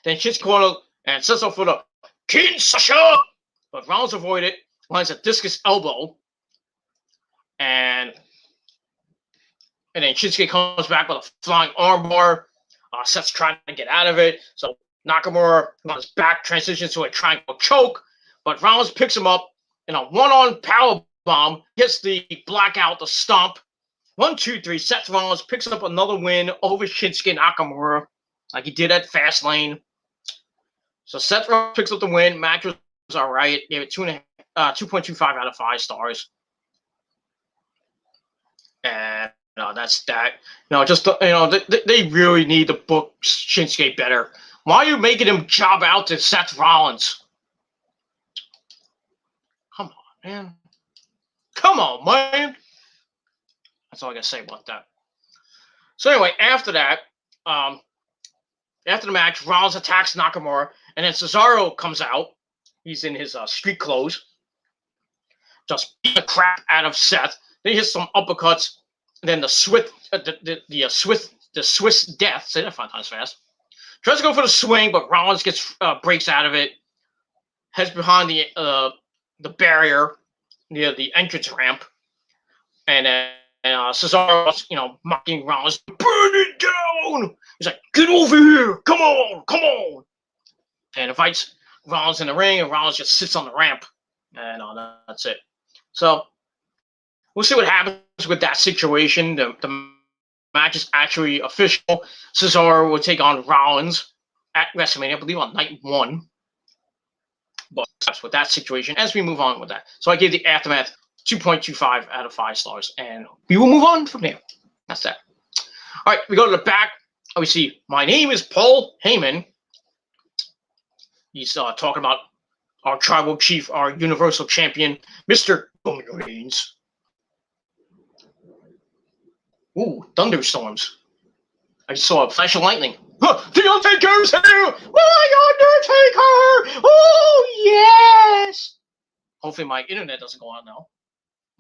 Then Shinsuke corner and sets up for the Kinshasa. But Rollins avoided it. Lands a discus elbow. And then Shinsuke comes back with a flying armbar. Seth's trying to get out of it. So Nakamura on his back transitions to a triangle choke. But Rollins picks him up in a one-on power bomb. Hits the blackout, the stomp. 1, 2, 3. Seth Rollins picks up another win over Shinsuke Nakamura, like he did at Fastlane. So Seth Rollins picks up the win. Match was all right. Gave it 2.25 out of 5 stars. And that's that. They really need to book Shinsuke better. Why are you making him job out to Seth Rollins? Come on, man. Come on, man. That's all I got to say about that. So anyway, after that, after the match, Rollins attacks Nakamura, and then Cesaro comes out. He's in his street clothes. Just beat the crap out of Seth. Then he hits some uppercuts. And then the Swiss Death. Say that 5 times fast. Tries to go for the swing, but Rollins breaks out of it. heads behind the barrier near the entrance ramp, and Cesaro, mocking Rollins, burn it down. He's like, get over here, come on, and invites Rollins in the ring, and Rollins just sits on the ramp, and that's it. So we'll see what happens with that situation. The match is actually official. Cesaro will take on Rollins at WrestleMania, I believe on night 1. But that's with that situation as we move on with that. So I gave the Aftermath 2.25 out of 5 stars, and we will move on from there. That's that. All right, we go to the back. We see, my name is Paul Heyman. He's talking about our tribal chief, our Universal Champion, Mr. Roman Reigns. Ooh, thunderstorms. I just saw a flash of lightning. The Undertaker's here! My Undertaker! Oh, yes! Hopefully my internet doesn't go out now.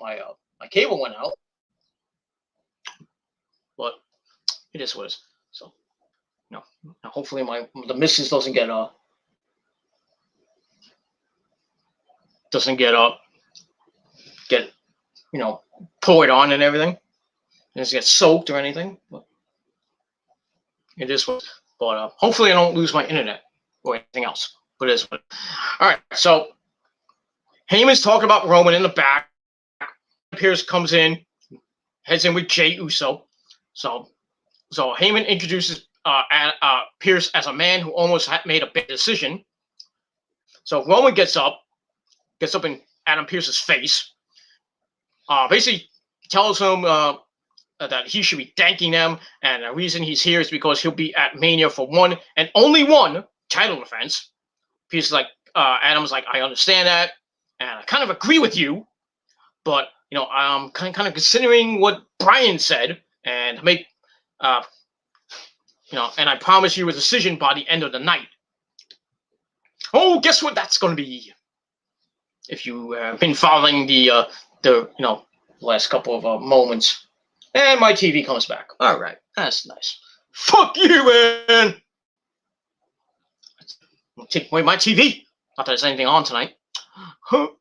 My cable went out. But it is what it is. So, hopefully the missus doesn't get poured on and everything. It doesn't get soaked or anything. But it is what. But hopefully I don't lose my internet or anything else. But it is what. All right. So Heyman's talking about Roman in the back. Pierce comes in, heads in with Jey Uso. So Heyman introduces Pierce as a man who almost made a bad decision. So Roman gets up in Adam Pierce's face. Basically tells him that he should be thanking them, and the reason he's here is because he'll be at Mania for one and only one title defense. Pierce is like, Adam's like, I understand that, and I kind of agree with you, but I'm kind of considering what Bryan said, and make, and I promise you a decision by the end of the night. Oh, guess what that's going to be? If you have been following the last couple of moments. And my TV comes back. All right, that's nice. Fuck you, man! I'll take away my TV. Not that there's anything on tonight. But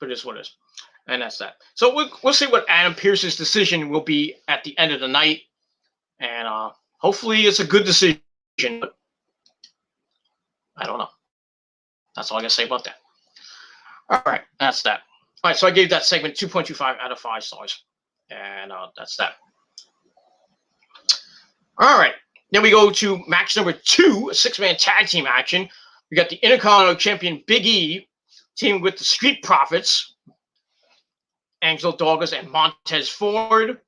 it is what it is. And that's that. So we'll see what Adam Pierce's decision will be at the end of the night. And hopefully it's a good decision. But I don't know. That's all I got to say about that. All right, that's that. All right, so I gave that segment 2.25 out of 5 stars. And that's that. All right. Then we go to match number 2, a 6-man tag team action. We got the Intercontinental Champion Big E teaming with the Street Profits, Angelo Dawkins and Montez Ford.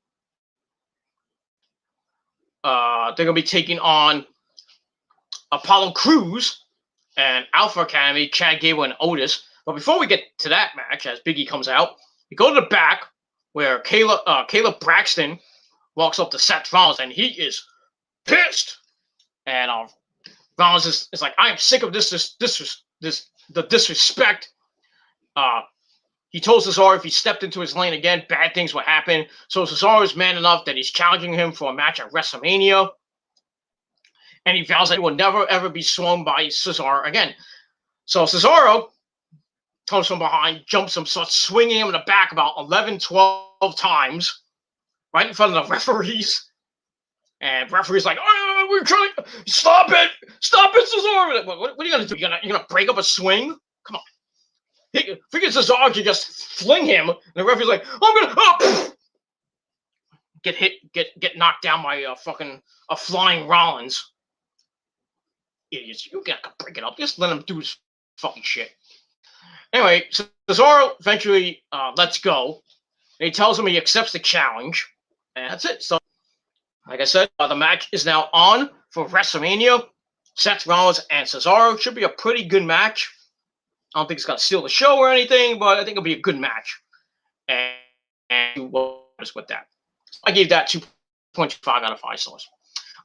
They're going to be taking on Apollo Crews and Alpha Academy, Chad Gable and Otis. But before we get to that match, as Big E comes out, we go to the back, where Caleb Braxton walks up to Seth Rollins, and he is pissed. And Rollins is like, I am sick of the disrespect. He told Cesaro if he stepped into his lane again, bad things would happen. So Cesaro is man enough that he's challenging him for a match at WrestleMania. And he vows that he will never, ever be swung by Cesaro again. So Cesaro comes from behind, jumps him, starts swinging him in the back about 11, 12 times, right in front of the referees. And referee's like, oh, we're trying, stop it, Cesaro. What are you going to do? You're gonna break up a swing? Come on. Figure Cesaro can just fling him, and the referee's like, I'm going to get hit, get knocked down by a flying Rollins. Idiots. You gotta break it up. Just let him do his fucking shit. Anyway, so Cesaro eventually lets go. And he tells him he accepts the challenge. And that's it. So, like I said, the match is now on for WrestleMania. Seth Rollins and Cesaro. Should be a pretty good match. I don't think it's going to steal the show or anything, but I think it'll be a good match. And just with that. I gave that 2.5 out of 5 stars.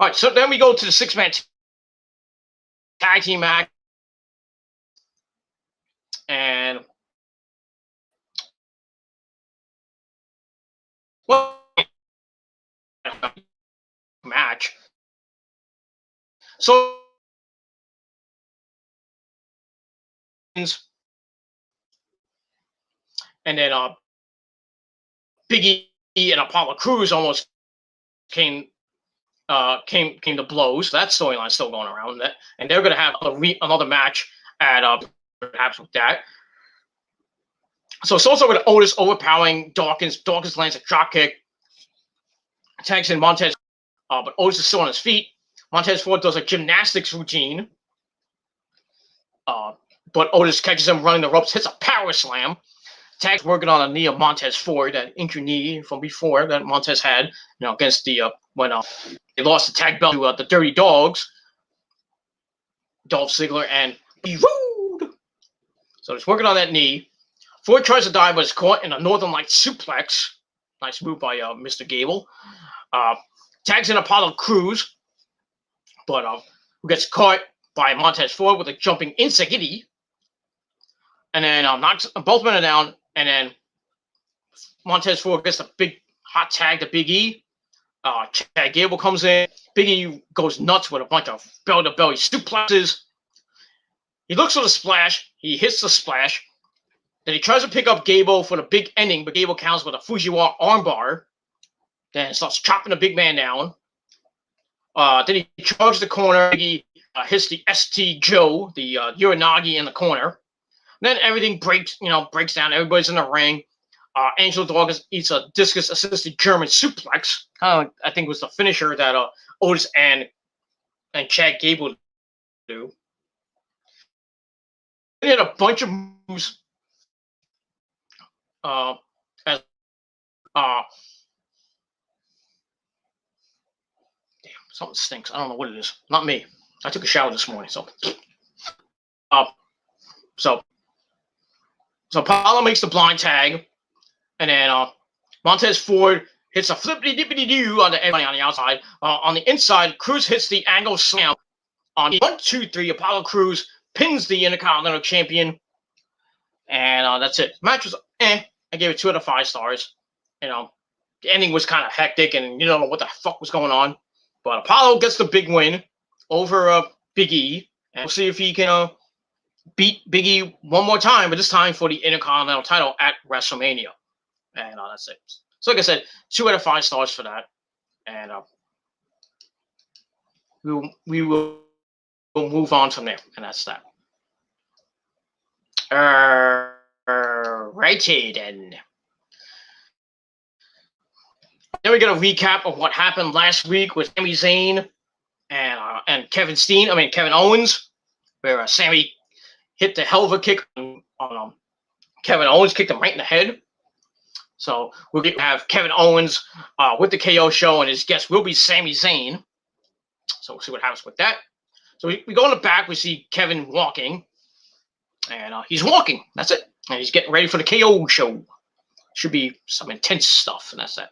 All right, so then we go to the 6-man tag team match. And match. So and then Big E and Apollo Crews almost came to blows. That storyline still going around, and they're going to have another match at perhaps with that. So it's also with Otis overpowering Dawkins. Dawkins lands a drop kick, tags in Montez, but Otis is still on his feet. Montez Ford does a gymnastics routine, but Otis catches him running the ropes, hits a power slam. Tag's working on a knee of Montez Ford, that injured knee from before that Montez had, against the when they lost the tag belt to the Dirty Dogs, Dolph Ziggler and Be Rude. So he's working on that knee. Ford tries to dive, but is caught in a Northern Light suplex. Nice move by Mr. Gable. Tags in Apollo Crews, but who gets caught by Montez Ford with a jumping insecurity. And then knocks both men down, and then Montez Ford gets a big hot tag to Big E. Chad Gable comes in. Big E goes nuts with a bunch of belly-to-belly suplexes. He looks for the splash. He hits the splash. Then he tries to pick up Gable for the big ending, but Gable counts with a Fujiwara armbar. Then starts chopping the big man down. Then he charges the corner. Big E hits the ST Joe, the Uranagi in the corner. Then everything breaks down. Everybody's in the ring. Angel Dawkins eats a discus-assisted German suplex. I think was the finisher that Otis and Chad Gable do. They had a bunch of moves. Damn, something stinks. I don't know what it is. Not me. I took a shower this morning, so. So Apollo makes the blind tag, and then Montez Ford hits a flippity-dippity-doo on everybody on the outside. On the inside, Crews hits the angle slam. On 1, 2, 3, Apollo Crews pins the Intercontinental Champion, and that's it. Match was I gave it 2 out of 5 stars. The ending was kind of hectic, and you don't know what the fuck was going on. But Apollo gets the big win over Big E, and we'll see if he can beat Big E one more time, but this time for the Intercontinental title at WrestleMania. And that's it. So like I said, 2 out of 5 stars for that. And we will move on from there. And that's that. Righty then. Then we get a recap of what happened last week with Sami Zayn and Kevin Owens, where Sami hit the hell of a kick on Kevin Owens, kicked him right in the head. So we're going to have Kevin Owens with the KO show, and his guest will be Sami Zayn. So we'll see what happens with that. So we go in the back, we see Kevin walking, and he's walking. That's it. And he's getting ready for the KO show. Should be some intense stuff, and that's that.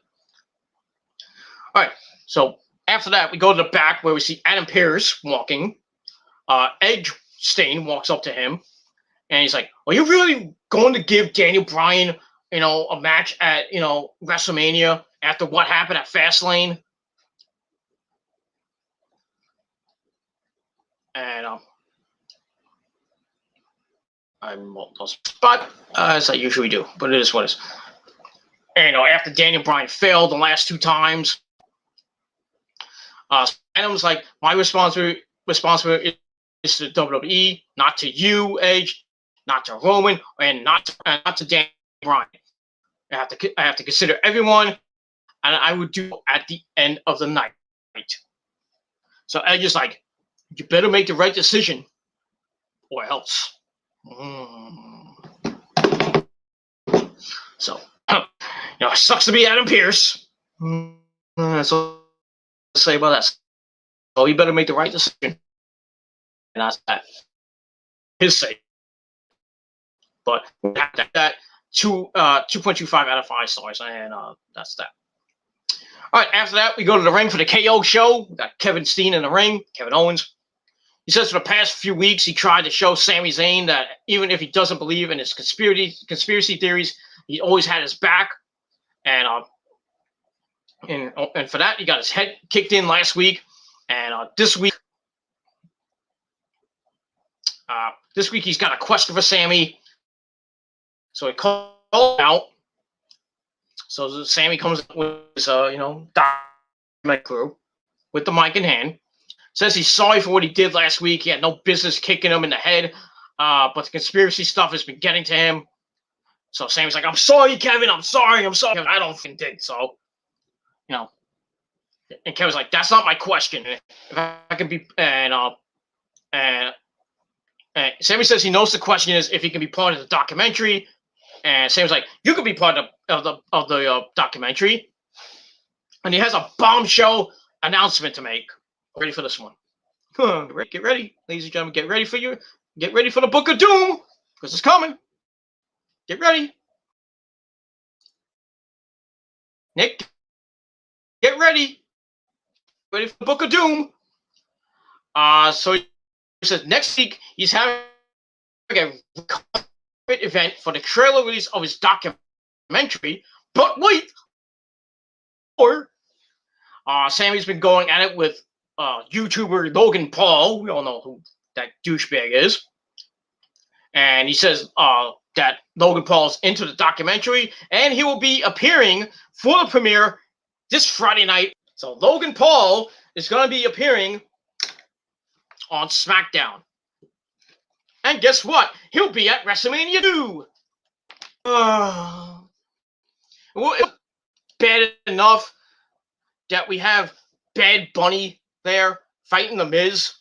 All right. So after that, we go to the back where we see Adam Pearce walking. Edge Stain walks up to him, and he's like, "Are you really going to give Daniel Bryan, a match at, WrestleMania after what happened at Fastlane?" And I'm on spot as I usually do, but it is what it is. And after Daniel Bryan failed the last 2 times, Adam's like, "My responsibility is to WWE, not to you, Edge, not to Roman, and not to Daniel Bryan. I have to consider everyone, and I would do at the end of the night." So Edge is like, "You better make the right decision, or else." So, it sucks to be Adam Pearce. That's all to say about that. So you better make the right decision. And that's that. His say. But that 2.25 out of 5 stars, and that's that. All right, after that, we go to the ring for the KO show. We got Kevin Steen in the ring, Kevin Owens. He says for the past few weeks, he tried to show Sami Zayn that even if he doesn't believe in his conspiracy theories, he always had his back. And for that, he got his head kicked in last week. And this week, this week he's got a question for Sammy. So he calls out. So Sammy comes with his, document crew with the mic in hand. Says he's sorry for what he did last week. He had no business kicking him in the head. But the conspiracy stuff has been getting to him. So Sammy's like, I'm sorry, Kevin. I'm sorry. I don't think did. So, and Kevin's like, that's not my question. If I can be, and Sammy says he knows the question is if he can be part of the documentary. And Sammy's like, you can be part of the documentary. And he has a bombshell announcement to make. Ready for this one. Get ready, ladies and gentlemen. Get ready for the Book of Doom, because it's coming. Get ready. Nick, get ready. Ready for the Book of Doom. So he says next week he's having a event for the trailer release of his documentary. But wait, Sammy's been going at it with YouTuber Logan Paul. We all know who that douchebag is. And he says that Logan Paul's into the documentary, and he will be appearing for the premiere this Friday night. So Logan Paul is going to be appearing on Smackdown. And guess what? He'll be at WrestleMania 2. Well, it's bad enough that we have Bad Bunny there fighting The Miz.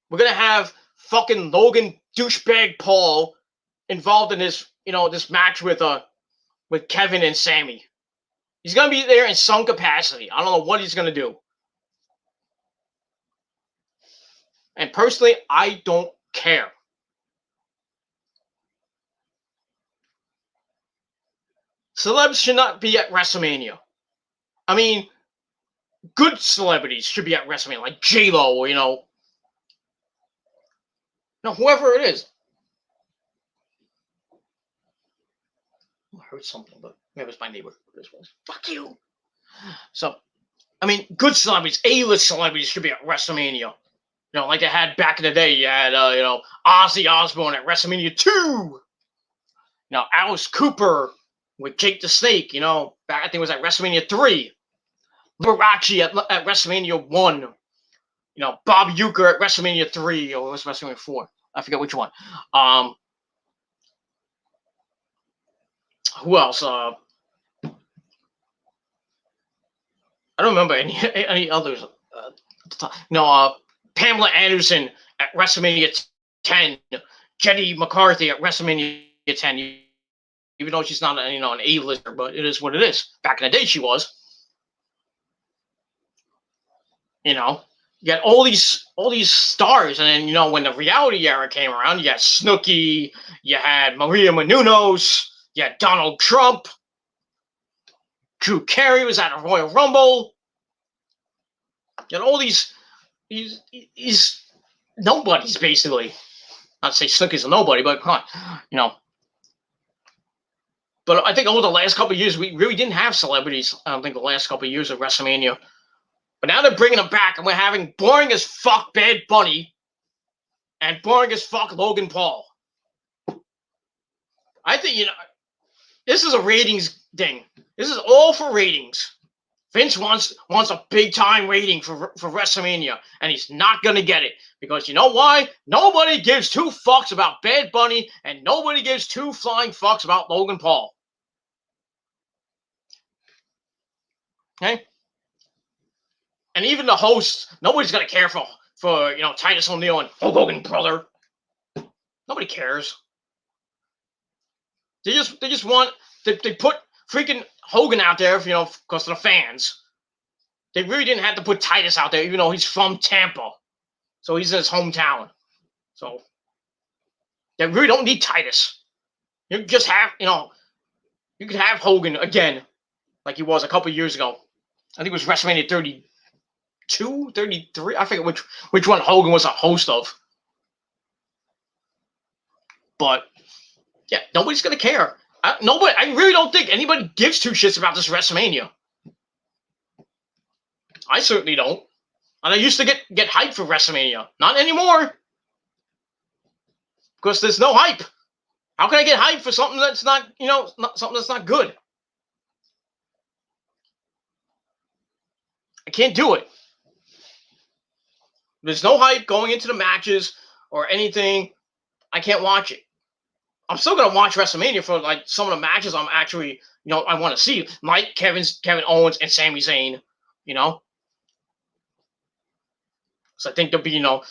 We're going to have fucking Logan douchebag Paul involved in this, this match with Kevin and Sammy. He's going to be there in some capacity. I don't know what he's going to do. And personally, I don't care. Celebs should not be at WrestleMania. I mean, good celebrities should be at WrestleMania, like J-Lo or, whoever it is. I heard something, but maybe it's my neighbor. Fuck you. So, I mean, good celebrities, A-list celebrities should be at WrestleMania. Like they had back in the day. You had, Ozzy Osbourne at WrestleMania 2. Alice Cooper with Jake the Snake, back I think it was at WrestleMania 3. Liberace at WrestleMania 1. Bob Uecker at WrestleMania 3, or it was WrestleMania 4. I forget which one. Who else? I don't remember any others. Pamela Anderson at WrestleMania 10. Jenny McCarthy at WrestleMania 10. Even though she's not an A-lister, but it is what it is. Back in the day, she was. You got all these stars, and then when the reality era came around, you had Snooki, you had Maria Menounos, you had Donald Trump, Drew Carey was at a Royal Rumble. You had all these nobodies basically. Not to say Snooki's a nobody, but come on, But I think over the last couple of years, we really didn't have celebrities. I don't think the last couple of years of WrestleMania. But now they're bringing them back, and we're having boring as fuck Bad Bunny and boring as fuck Logan Paul. I think, this is a ratings thing. This is all for ratings. Vince wants a big-time rating for WrestleMania, and he's not going to get it. Because you know why? Nobody gives two fucks about Bad Bunny, and nobody gives two flying fucks about Logan Paul. Okay? And even the hosts, nobody's going to care for Titus O'Neil and Hulk Hogan brother. Nobody cares. They just want, they put freaking Hogan out there, because of the fans. They really didn't have to put Titus out there, even though he's from Tampa. So he's in his hometown. So they really don't need Titus. You just have, you could have Hogan again, like he was a couple years ago. I think it was WrestleMania 32, 33. I forget which one Hogan was a host of. But yeah, nobody's gonna care. I really don't think anybody gives two shits about this WrestleMania. I certainly don't. And I used to get hyped for WrestleMania. Not anymore. because there's no hype. How can I get hype for something that's not, something that's not good? I can't do it. There's no hype going into the matches or anything. I can't watch it. I'm still gonna watch WrestleMania for like some of the matches I'm actually, I want to see, like Kevin Owens and Sami Zayn, So I think there'll be, it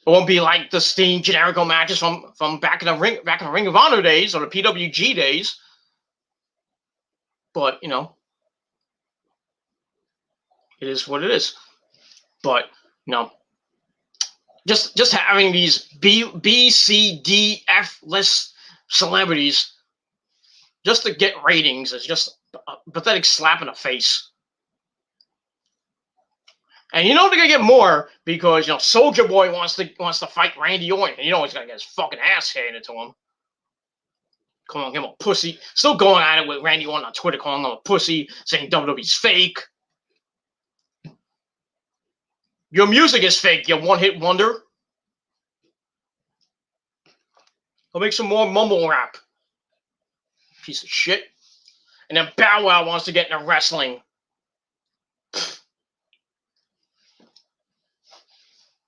won't be like the Steen Generico matches from back in the Ring of Honor days or the PWG days. But it is what it is. But just having these B, C, D, F list celebrities just to get ratings is just a pathetic slap in the face. And they're gonna get more because Soulja Boy wants to fight Randy Orton. And he's gonna get his fucking ass handed to him. Calling him a pussy. Still going at it with Randy Orton on Twitter, calling him a pussy, saying WWE's fake. Your music is fake, you one-hit wonder. He'll make some more mumble rap. Piece of shit. And then Bow Wow wants to get into wrestling.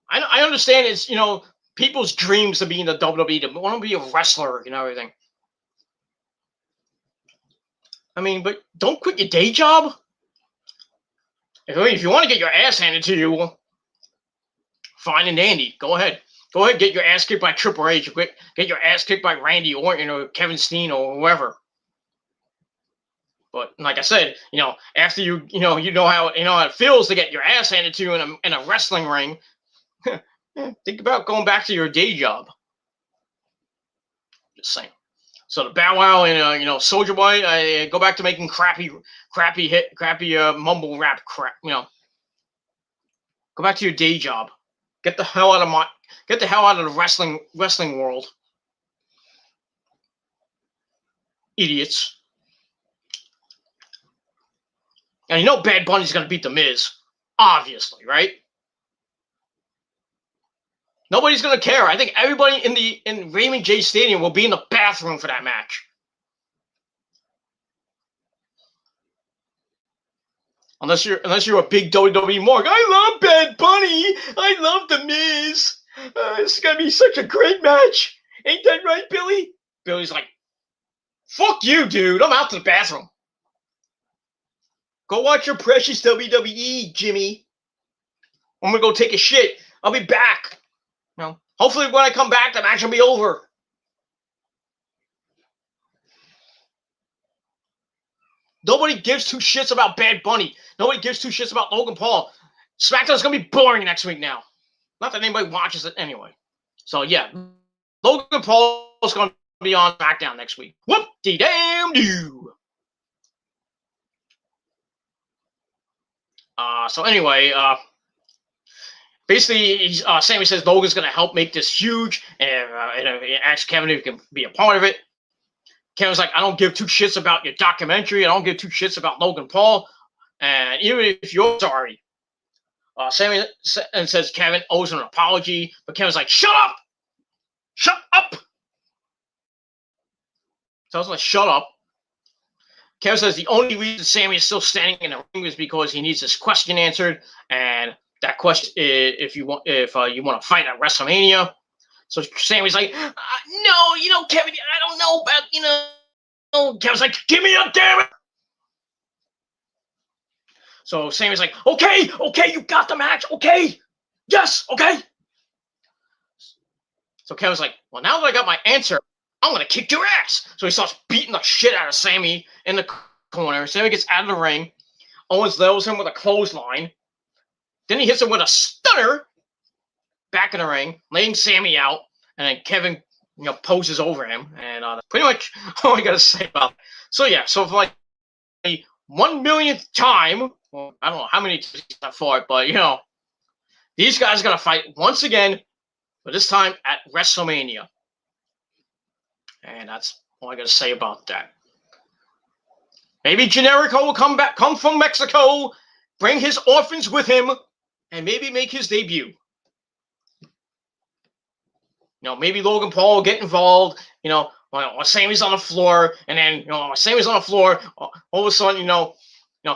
I understand it's, people's dreams to be in the WWE, to want to be a wrestler and everything. I mean, but don't quit your day job. If you want to get your ass handed to you, fine and dandy. Go ahead. Go ahead, get your ass kicked by Triple H. Get your ass kicked by Randy Orton or Kevin Steen or whoever. But like I said, after you know how it feels to get your ass handed to you in a wrestling ring. Think about going back to your day job. Just saying. So the Bow Wow and Soulja Boy, go back to making crappy mumble rap crap. Go back to your day job. Get the hell out of the wrestling world. Idiots. And Bad Bunny's gonna beat The Miz, obviously, right? Nobody's gonna care. I think everybody in Raymond J Stadium will be in the bathroom for that match. Unless you're a big WWE mark. I love Bad Bunny. I love The Miz. This is gonna be such a great match. Ain't that right, Billy? Billy's like, fuck you, dude. I'm out to the bathroom. Go watch your precious WWE, Jimmy. I'm gonna go take a shit. I'll be back. Hopefully when I come back, the match will be over. Nobody gives two shits about Bad Bunny. Nobody gives two shits about Logan Paul. SmackDown's going to be boring next week now. Not that anybody watches it anyway. So, yeah. Logan Paul is going to be on SmackDown next week. Whoop-de-damn-do. So, anyway, basically, Sammy says Logan's going to help make this huge, and asks Kevin if he can be a part of it. Kevin's like, I don't give two shits about your documentary. I don't give two shits about Logan Paul. And even if you're sorry, Sammy says Kevin owes an apology. But Kevin's like, shut up! Shut up! Tells him to shut up. Kevin says the only reason Sammy is still standing in the ring is because he needs this question answered. And that question is if you want to fight at WrestleMania. So Sammy's like, no, Kevin, I don't know about, Kevin's like, give me a damn it. So Sammy's like, okay, you got the match, okay, yes, okay. So Kevin's like, well, now that I got my answer, I'm going to kick your ass. So he starts beating the shit out of Sammy in the corner. Sammy gets out of the ring. Owens levels him with a clothesline. Then he hits him with a stunner back in the ring, laying Sammy out. And then Kevin, poses over him. And that's pretty much all I got to say about it. So, yeah, so for like the 1 millionth time, well, I don't know how many times I fought, but, these guys are going to fight once again, but this time at WrestleMania. And that's all I got to say about that. Maybe Generico will come from Mexico, bring his orphans with him, and maybe make his debut. maybe Logan Paul will get involved, when Sammy's on the floor, and then, when Sammy's on the floor, all of a sudden,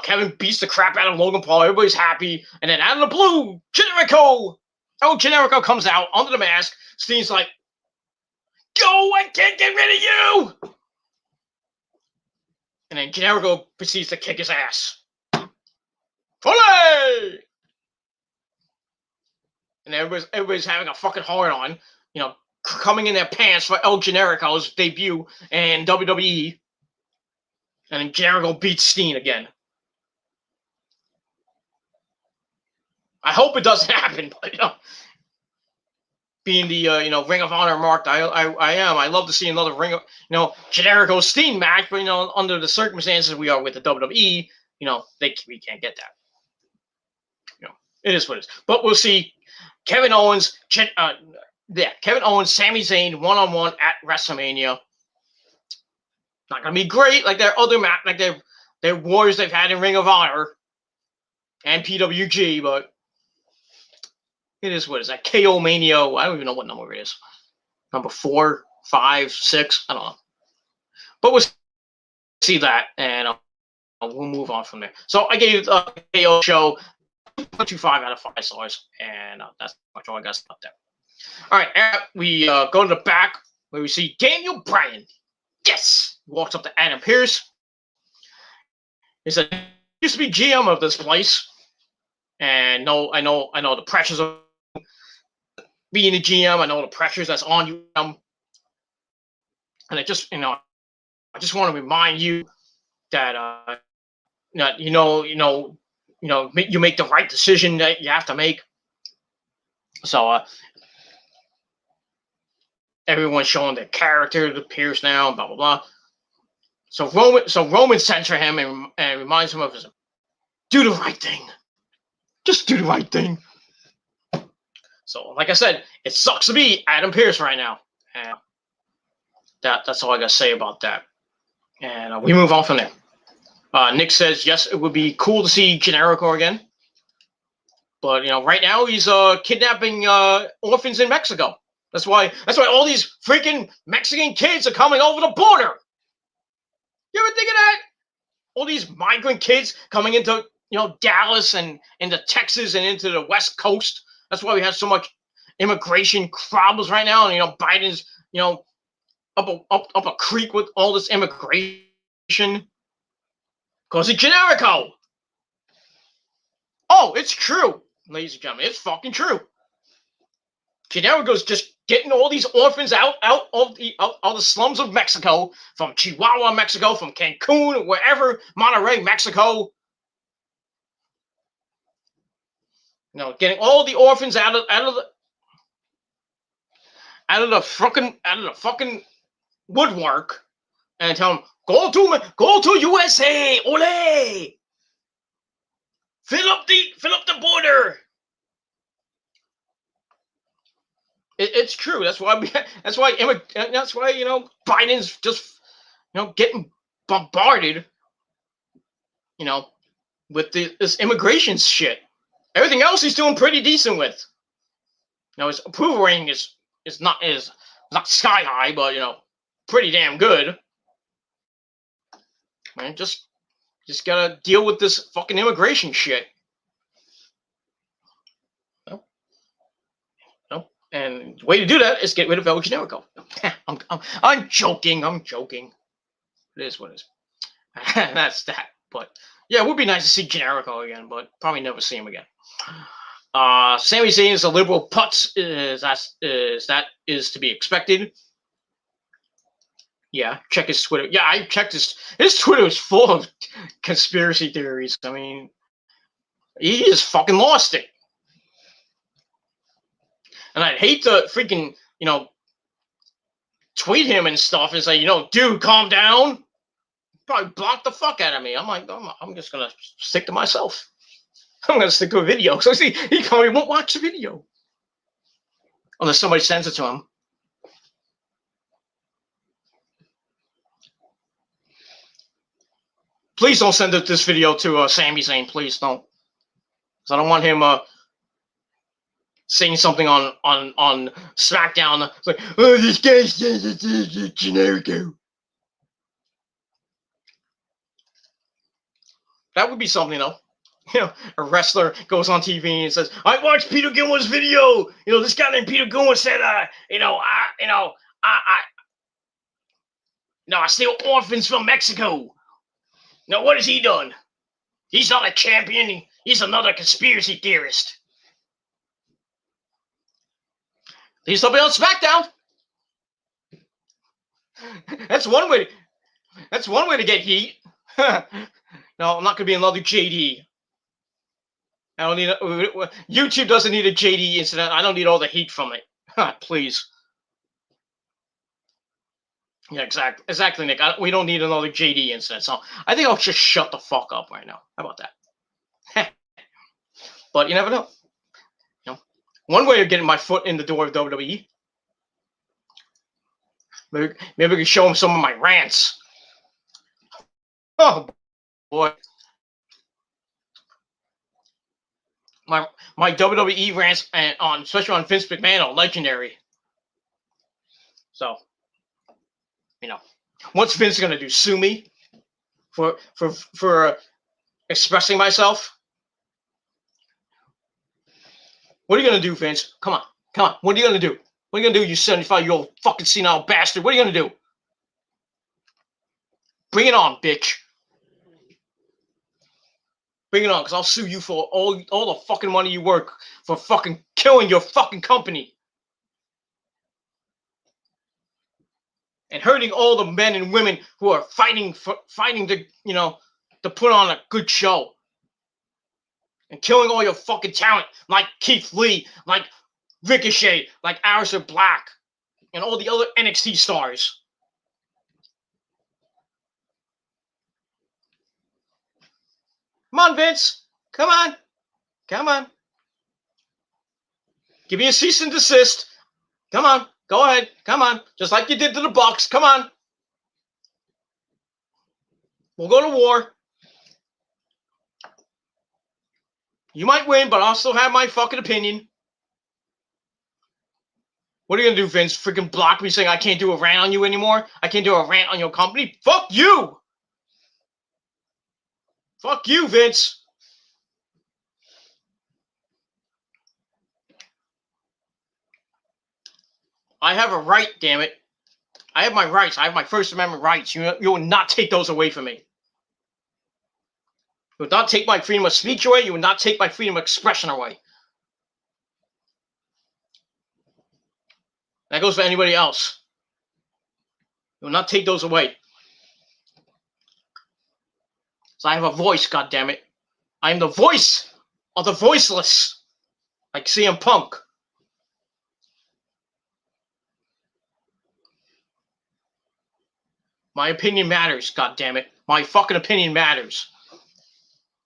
Kevin beats the crap out of Logan Paul. Everybody's happy. And then out of the blue, Generico comes out under the mask. Steen's like, yo, I can't get rid of you. And then Generico proceeds to kick his ass. Olé! And everybody's having a fucking hard on, coming in their pants for El Generico's debut in WWE. And then Generico beats Steen again. I hope it doesn't happen, but being the Ring of Honor marked, I am. I love to see another Ring of Generico Steen match, but under the circumstances we are with the WWE, we can't get that. It is what it is. But we'll see Kevin Owens, Sami Zayn 1-on-1 at WrestleMania. Not gonna be great like their other match, like their wars they've had in Ring of Honor and PWG, but it is what it is. That KO Mania, I don't even know what number it is. Number 4, 5, 6, I don't know. But we'll see that, and we'll move on from there. So I gave the KO show 2.25 out of 5 stars, and that's much all I got about that. All right, we go to the back where we see Daniel Bryan. Yes, he walks up to Adam Pearce. He said, "I used to be GM of this place, and I know the pressures of being a GM. I know the pressures that's on you, and I just want to remind you that you make the right decision that you have to make." So everyone's showing their character to Pierce now, blah blah blah. So Roman censors him and reminds him of his do the right thing. Just do the right thing. So, like I said, it sucks to be Adam Pearce right now. And that's all I got to say about that. And we move on from there. Nick says, yes, it would be cool to see Generico again. But, right now he's kidnapping orphans in Mexico. That's why all these freaking Mexican kids are coming over the border. You ever think of that? All these migrant kids coming into, Dallas and into Texas and into the West Coast. That's why we have so much immigration problems right now. And, Biden's, up a creek with all this immigration. Because it's Generico. Oh, it's true, ladies and gentlemen. It's fucking true. Generico's just getting all these orphans out of the slums of Mexico, from Chihuahua, Mexico, from Cancun, wherever, Monterrey, Mexico. Getting all the orphans out of the fucking woodwork, and tell them go to USA, ole! Fill up the border. It's true. That's why Biden's just getting bombarded with this immigration shit. Everything else he's doing pretty decent with. His approval rating is not sky high, but pretty damn good. Man, just gotta deal with this fucking immigration shit. And the way to do that is get rid of El Generico. I'm joking. It is what it is. That's that. But yeah, it would be nice to see Generico again, but probably never see him again. Sami Zayn is a liberal putz, that is to be expected. Yeah, check his Twitter. Yeah, I checked his Twitter is full of conspiracy theories. I mean, he just fucking lost it. And I'd hate to freaking, tweet him and stuff and say, dude, calm down. Probably block the fuck out of me. I'm like, I'm just going to stick to myself. I'm going to stick to a video. So see, he probably won't watch the video. Unless somebody sends it to him. Please don't send this video to Sami Zayn. Please don't. Because I don't want him saying something on Smackdown. It's like, oh, this guy's generic. That would be something, though. You know, a wrestler goes on TV and says, "I watched Peter Gilmore's video. You know, this guy named Peter Gilmore said, I steal orphans from Mexico. Now, what has he done? He's not a champion. He's another conspiracy theorist. He's somebody on SmackDown. That's one way. That's one way to get heat. No, I'm not gonna be another JD. I don't need YouTube doesn't need a JD incident. I don't need all the heat from it. Please. Yeah, exactly, Nick. We don't need another JD incident. So I think I'll just shut the fuck up right now. How about that? But you never know. You know, one way of getting my foot in the door of WWE. Maybe we can show him some of my rants. Oh boy. My WWE rants and especially on Vince McMahon are legendary. So, you know, what's Vince gonna do? Sue me for expressing myself? What are you gonna do, Vince? Come on. What are you gonna do? What are you gonna do, you 75-year-old fucking senile bastard? What are you gonna do? Bring it on, bitch. Bring it on, because I'll sue you for all the fucking money you work for fucking killing your fucking company. And hurting all the men and women who are fighting to, you know, to put on a good show. And killing all your fucking talent, like Keith Lee, like Ricochet, like Aleister Black, and all the other NXT stars. Come on, Vince. Come on. Give me a cease and desist. Come on. Go ahead. Come on. Just like you did to the Bucks. Come on. We'll go to war. You might win, but I'll still have my fucking opinion. What are you going to do, Vince? Freaking block me saying I can't do a rant on you anymore? I can't do a rant on your company? Fuck you! Fuck you, Vince. I have a right, damn it. I have my rights. I have my First Amendment rights. You will not take those away from me. You will not take my freedom of speech away. You will not take my freedom of expression away. That goes for anybody else. You will not take those away. So I have a voice, goddammit. I am the voice of the voiceless. Like CM Punk. My opinion matters, goddammit. My fucking opinion matters.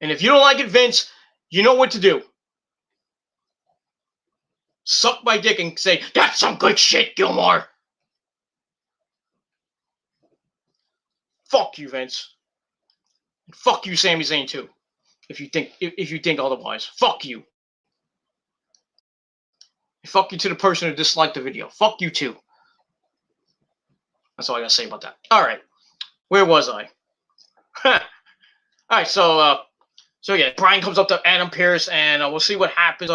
And if you don't like it, Vince, you know what to do. Suck my dick and say, that's some good shit, Gilmore. Fuck you, Vince. And fuck you, Sami Zayn, too. If you think otherwise. Fuck you. And fuck you to the person who disliked the video. Fuck you, too. That's all I gotta say about that. Alright. Where was I? Alright, so yeah, Bryan comes up to Adam Pearce, and we'll see what happens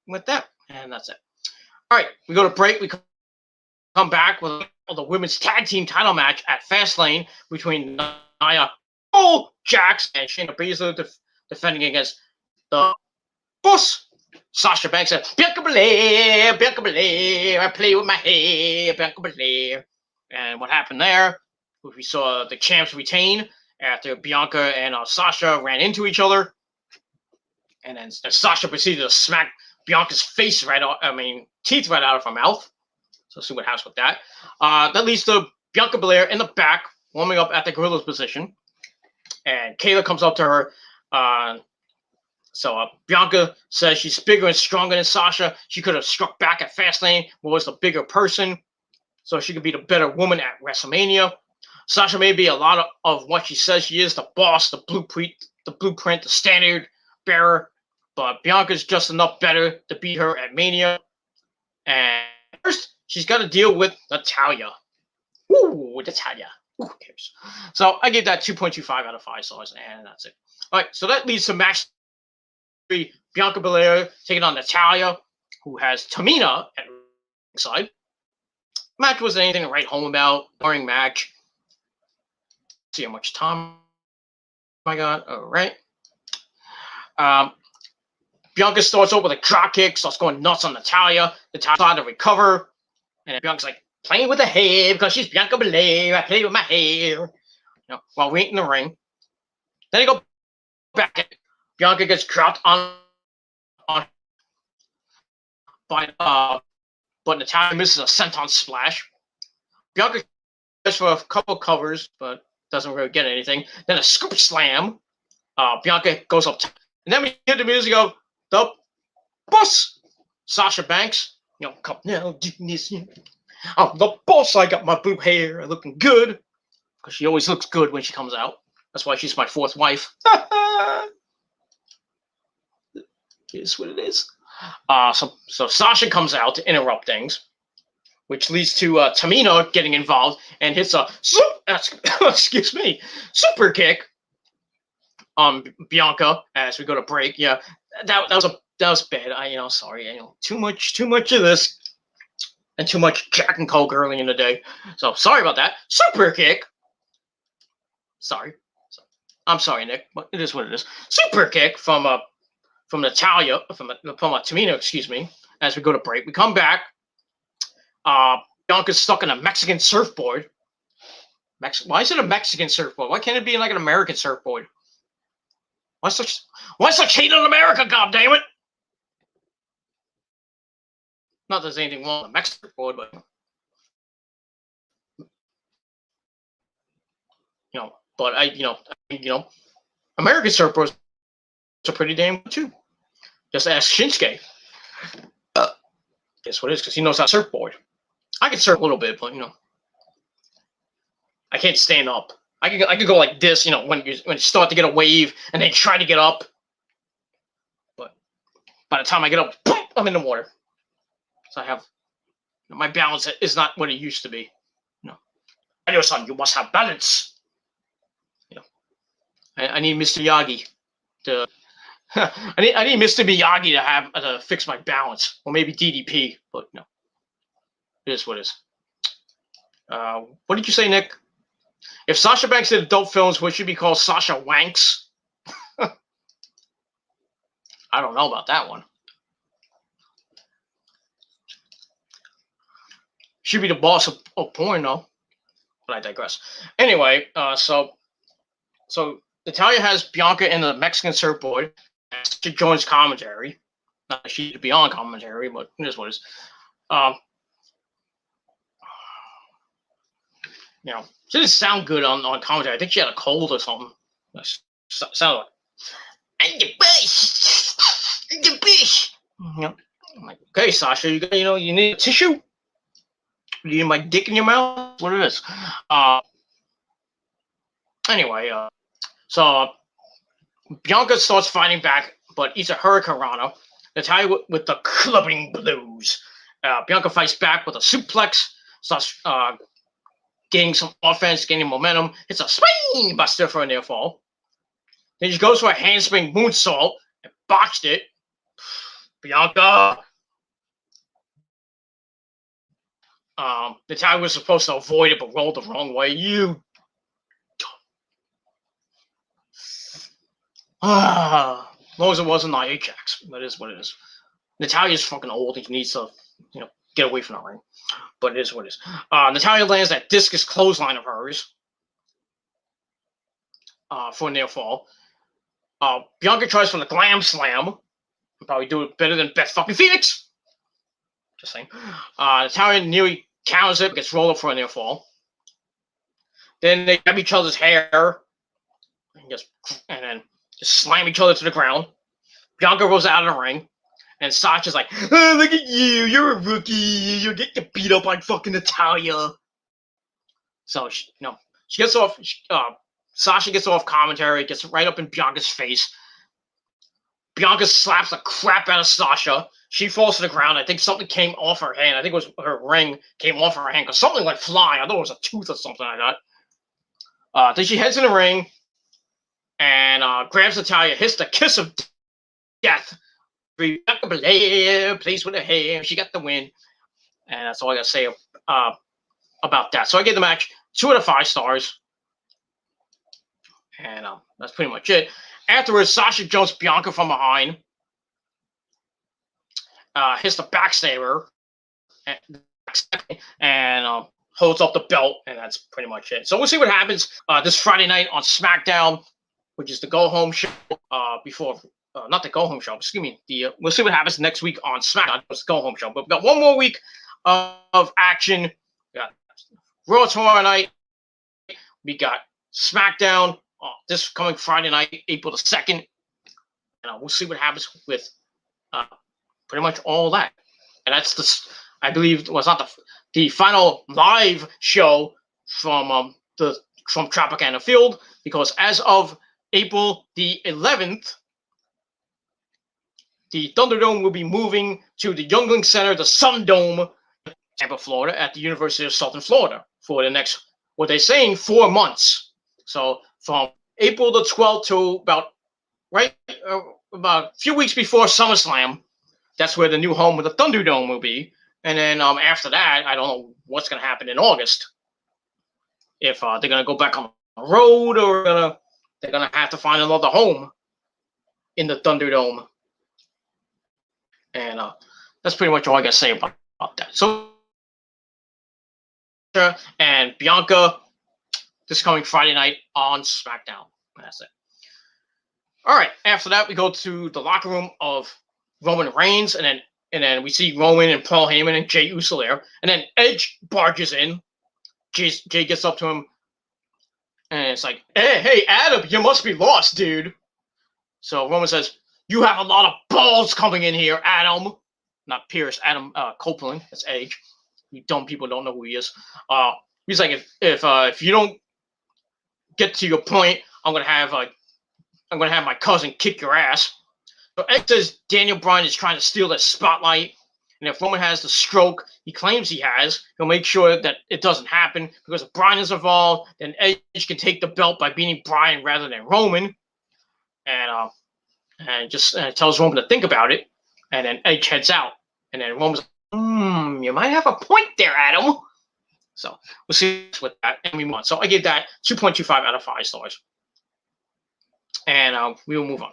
with that. And that's it. Alright, we go to break. We come back with the women's tag team title match at Fastlane between Nia Jax and Shayna Baszler defending against the boss, Sasha Banks, and Bianca Belaire, I play with my hair, Bianca Belaire. And what happened there? We saw the champs retain after Bianca and Sasha ran into each other. And then Sasha proceeded to smack Bianca's face teeth right out of her mouth. So let's see what happens with that. That leads to Bianca Belaire in the back, warming up at the Gorilla's position. And Kayla comes up to her. So Bianca says she's bigger and stronger than Sasha. She could have struck back at Fastlane, but was the bigger person. So she could be the better woman at WrestleMania. Sasha may be a lot of what she says she is, the boss, the blueprint, the standard bearer. but Bianca's just enough better to beat her at Mania. And first, she's got to deal with Natalya. Woo, Natalya. Who cares? So I give that 2.25 out of 5 stars, and that's it. All right, so that leads to match 3. Bianca Belair taking on Natalya, who has Tamina at side. Match wasn't anything to write home about. Boring match. See how much time I got. All right. Bianca starts off with a drop kick, starts going nuts on Natalya. Natalya trying to recover, and Bianca's like playing with her hair because she's Bianca Belair. I play with my hair, while we ain't in the ring. Then they go back. Bianca gets dropped on by but Natalya misses a senton splash. Bianca goes for a couple covers, but doesn't really get anything. Then a scoop slam. Bianca goes up, and then we hear the music of the boss, Sasha Banks. Come now, do this. I'm the boss. I got my boob hair looking good, because she always looks good when she comes out. That's why she's my 4th wife. It's what it is. So Sasha comes out to interrupt things, which leads to Tamina getting involved and hits a super kick on Bianca as we go to break. Yeah, that was bad. Sorry. Too much of this, and too much Jack and Coke early in the day. So sorry about that. Super kick. Sorry. I'm sorry, Nick, but it is what it is. Super kick from Natalya, from Tamina, excuse me, as we go to break. We come back. Bianca's stuck in a Mexican surfboard. Why is it a Mexican surfboard? Why can't it be like an American surfboard? Why such hate on America, goddammit? Not that there's anything wrong with a Mexican surfboard, but American surfboards are pretty damn good too. Just ask Shinsuke. Guess what it is, because he knows how to surfboard. I can surf a little bit, but I can't stand up. I could go like this, when you start to get a wave and then try to get up. But by the time I get up, boom, I'm in the water. So I have my balance is not what it used to be. Son, you must have balance. I need Mr. Miyagi to. I need Mr. Miyagi to have to fix my balance, or maybe DDP, but no. It is what it is. What did you say, Nick? If Sasha Banks did adult films, would she be called Sasha Wanks? I don't know about that one. She'd be the boss of porn, though. But I digress. Anyway, so Natalya has Bianca in the Mexican surfboard. She joins commentary. Not that she'd be on commentary, but it is what it is. She didn't sound good on commentary. I think she had a cold or something. Sounded like, I'm the bush. I'm the bush. I'm like, okay, Sasha, you need a tissue? You need my dick in your mouth? What it is. Anyway, so Bianca starts fighting back, but eats a hurricanrana. Natalya with the clubbing blues. Bianca fights back with a suplex. Starts getting some offense, gaining momentum. Hits a spine buster for a near fall. Then she goes for a handspring moonsault and botched it. Bianca. Natalya was supposed to avoid it, but rolled the wrong way. You. As long as it wasn't Ajax. That is what it is. Natalya's fucking old. He needs to, get away from the ring. But it is what it is. Natalya lands that discus clothesline of hers for a near fall. Bianca tries for the glam slam. I'll probably do it better than Beth fucking Phoenix. Just saying. Natalya nearly counters it, gets rolled up for a near fall. Then they grab each other's hair and then just slam each other to the ground. Bianca rolls out of the ring. And Sasha's like, oh, look at you. You're a rookie. You'll get beat up by fucking Natalya. So, she gets off. Sasha gets off commentary, gets right up in Bianca's face. Bianca slaps the crap out of Sasha. She falls to the ground. I think something came off her hand. I think it was her ring came off her hand because something went flying. I thought it was a tooth or something like that. Then she heads in the ring and grabs Natalya, hits the kiss of death. Bianca Bellaire plays with her hair. She got the win. And that's all I got to say about that. So I gave the match 2 out of 5 stars. And that's pretty much it. Afterwards, Sasha jumps Bianca from behind. Hits the backstabber. And holds up the belt. And that's pretty much it. So we'll see what happens this Friday night on Smackdown, which is the go-home show before... not the go-home show, excuse me. We'll see what happens next week on SmackDown. It's the go-home show. But we've got one more week of action. We got Raw tomorrow night. We got SmackDown this coming Friday night, April the 2nd. And we'll see what happens with pretty much all that. And that's I believe, was not the final live show from Tropicana Field, because as of April the 11th, the Thunderdome will be moving to the Youngling Center, the Sun Dome, Tampa, Florida, at the University of Southern Florida for the next, what they're saying, 4 months. So from April the 12th to about a few weeks before SummerSlam, that's where the new home of the Thunderdome will be. And then after that, I don't know what's going to happen in August. If they're going to go back on the road, or they're going to have to find another home in the Thunderdome. And that's pretty much all I got to say about that. So, and Bianca this coming Friday night on SmackDown. That's it. All right. After that, we go to the locker room of Roman Reigns, and then we see Roman and Paul Heyman and Jey Uso there. And then Edge barges in. Jey gets up to him, and it's like, hey, Adam, you must be lost, dude. So Roman says, you have a lot of balls coming in here, Adam. Not Pierce, Adam Copeland. That's Edge. You dumb people don't know who he is. He's like, if you don't get to your point, I'm gonna have my cousin kick your ass. So Edge says Daniel Bryan is trying to steal the spotlight, and if Roman has the stroke he claims he has, he'll make sure that it doesn't happen, because if Bryan is involved, then Edge can take the belt by beating Bryan rather than Roman. And just tells Roman to think about it, and then Edge heads out, and then Roman's like, you might have a point there, Adam. So we'll see with that, and we move on. So I gave that 2.25 out of 5 stars, and we will move on.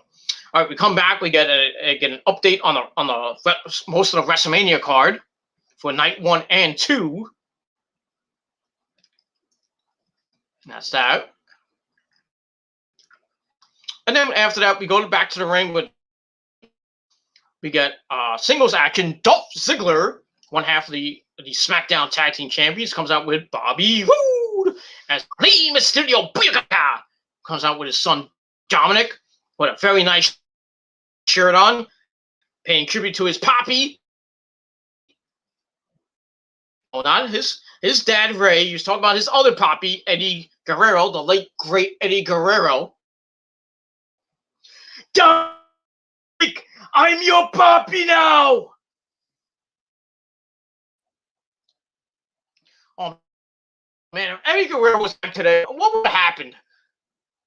All right, we come back. We get an update on the most of the WrestleMania card for night 1 and 2. And that's that. And then after that, we go back to the ring with we get singles action. Dolph Ziggler, one half of the SmackDown Tag Team Champions, comes out with Bobby Roode as Rey Mysterio Bianca comes out with his son Dominic with a very nice shirt on, paying tribute to his poppy. Hold on, his dad Ray. He was talking about his other poppy, Eddie Guerrero, the late great Eddie Guerrero. Dominic, I'm your poppy now. Oh man, if Eddie Guerrero was back today, what would have happened?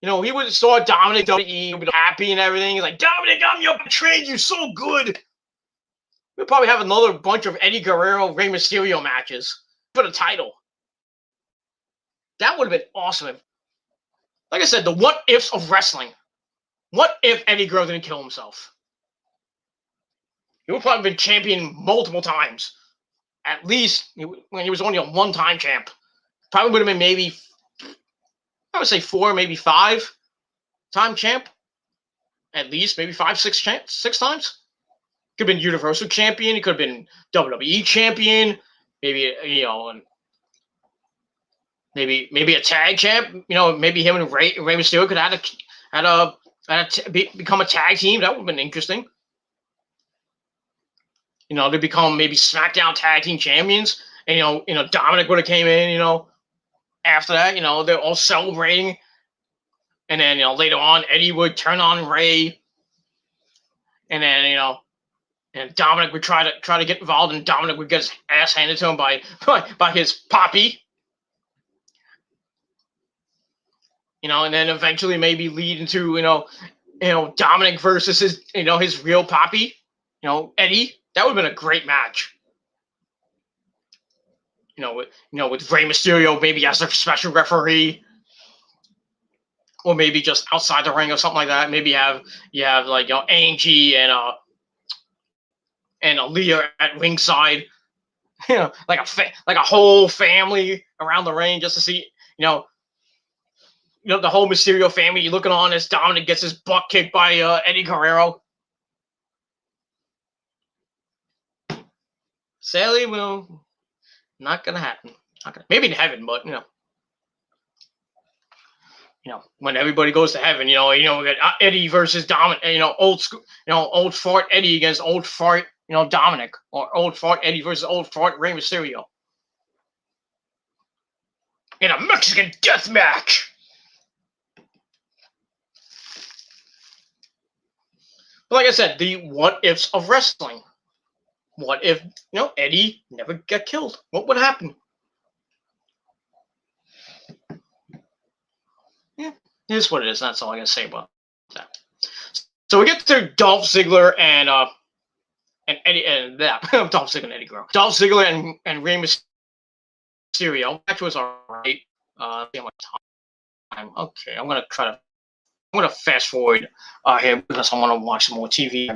You know, he would have saw Dominic WWE, would be happy and everything. He's like, Dominic, I'm your betrayed you so good. We'll probably have another bunch of Eddie Guerrero, Rey Mysterio matches for the title. That would have been awesome. Like I said, the what ifs of wrestling. What if Eddie Guerrero didn't kill himself? He would probably have been champion multiple times. At least when he was only a one-time champ. Probably would have been maybe, I would say 4, maybe 5-time champ. At least, maybe 5, 6 times. Could have been Universal Champion. He could have been WWE Champion. Maybe, and maybe a tag champ. Maybe him and Rey Mysterio could have become a tag team. That would have been interesting. They become maybe SmackDown Tag Team Champions. And, Dominic would have came in, after that, they're all celebrating. And then, later on, Eddie would turn on Ray. and then and Dominic would try to get involved, and Dominic would get his ass handed to him by his poppy. And then eventually maybe lead into Dominic versus his real poppy, Eddie. That would have been a great match. With Rey Mysterio maybe as a special referee, or maybe just outside the ring or something like that. Maybe you have like Angie and Aaliyah at ringside, like a whole family around the ring just to see the whole Mysterio family. You're looking on as Dominic gets his butt kicked by Eddie Guerrero. Sadly, not gonna happen. Maybe in heaven, but when everybody goes to heaven, we got Eddie versus Dominic. Old school, old fart Eddie against old fart, Dominic, or old fart Eddie versus old fart Rey Mysterio in a Mexican death match. But like I said, the what ifs of wrestling. What if Eddie never got killed? What would happen? Yeah, it is what it is. That's all I gotta say about that. So we get to Dolph Ziggler and Eddie and that Dolph Ziggler and Eddie Guerrero. Dolph Ziggler and Rey Mysterio. Match was alright. See how much time. Okay, I'm gonna fast forward here because I want to watch some more TV.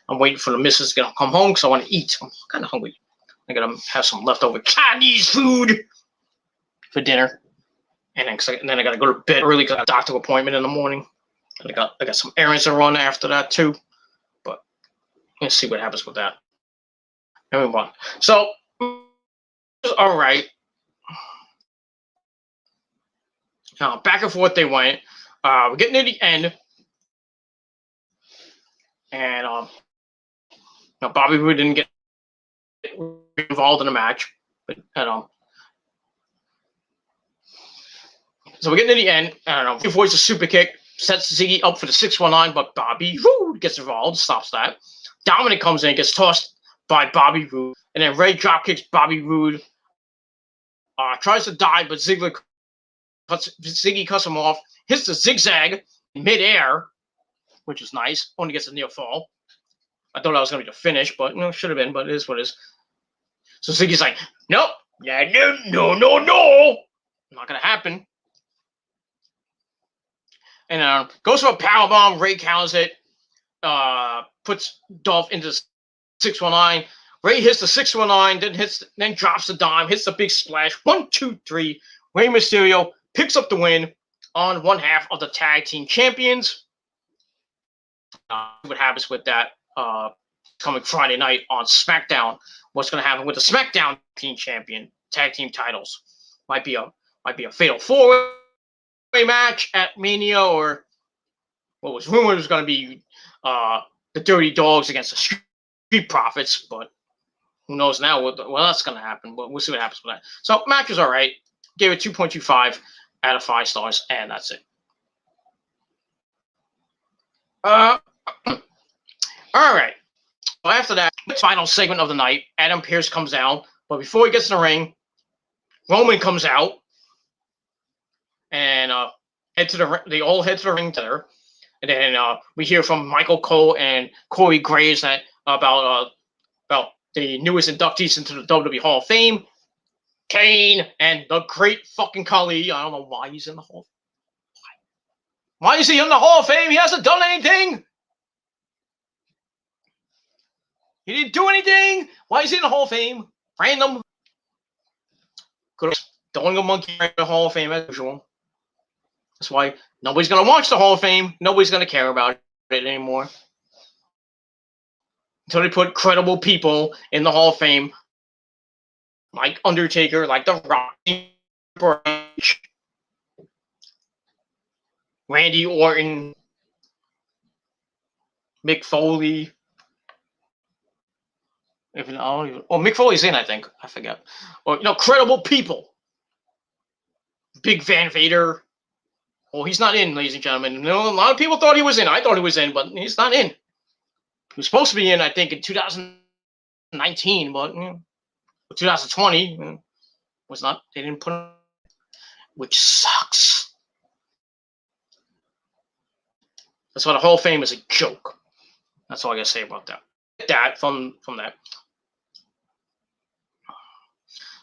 I'm waiting for the missus to come home because I want to eat. I'm kind of hungry. I gotta have some leftover Chinese food for dinner, and then I gotta go to bed early because I got a doctor appointment in the morning. And I got some errands to run after that too. But let's see what happens with that. And we move on. So, all right. Back and forth they went. We're getting to the end, and Bobby Roode didn't get involved in the match, but so we're getting to the end. I don't know. He avoids a super kick, sets Ziggy up for the 619, but Bobby Roode gets involved, stops that. Dominic comes in, gets tossed by Bobby Roode, and then Ray drop kicks Bobby Roode. Tries to dive, but Ziggy cuts him off. Hits the zigzag in midair, which is nice. Only gets a near fall. I thought that was going to be the finish, but should have been, but it is what it is. So Ziggy's like, nope, yeah, no, not going to happen. And goes for a powerbomb. Ray counters it. Puts Dolph into 619. Ray hits the 619, then drops the dime, hits the big splash. 1, 2, 3. Rey Mysterio picks up the win on one half of the tag team champions. What happens with that coming Friday night on Smackdown? What's going to happen with the Smackdown team champion tag team titles? Might be a fatal 4-way match at Mania, or what was rumored was going to be the Dirty Dogs against the Street Profits, but who knows now? Well, that's going to happen, but we'll see what happens with that. So match was all right. Gave it 2.25 out of 5 stars, and that's it. All right. So after that, final segment of the night, Adam Pearce comes out, but before he gets in the ring, Roman comes out, and they all head to the ring together, and then we hear from Michael Cole and Corey Graves about the newest inductees into the WWE Hall of Fame, Kane and the Great fucking Khali. I don't know why he's in the Hall. Why is he in the Hall of Fame? He hasn't done anything. He didn't do anything. Why is he in the Hall of Fame? Random. Throwing a monkey in the Hall of Fame as usual. That's why nobody's going to watch the Hall of Fame. Nobody's going to care about it anymore. Until they put credible people in the Hall of Fame, like Undertaker, like The Rock, Randy Orton, Mick Foley. Mick Foley's in, I think. I forget. Or credible people. Big Van Vader. Oh, he's not in, ladies and gentlemen. A lot of people thought he was in. I thought he was in, but he's not in. was supposed to be in, I think, in 2019, but 2020 was not. They didn't put it, which sucks. That's why the Hall of Fame is a joke. That's all I gotta say about that. That from that.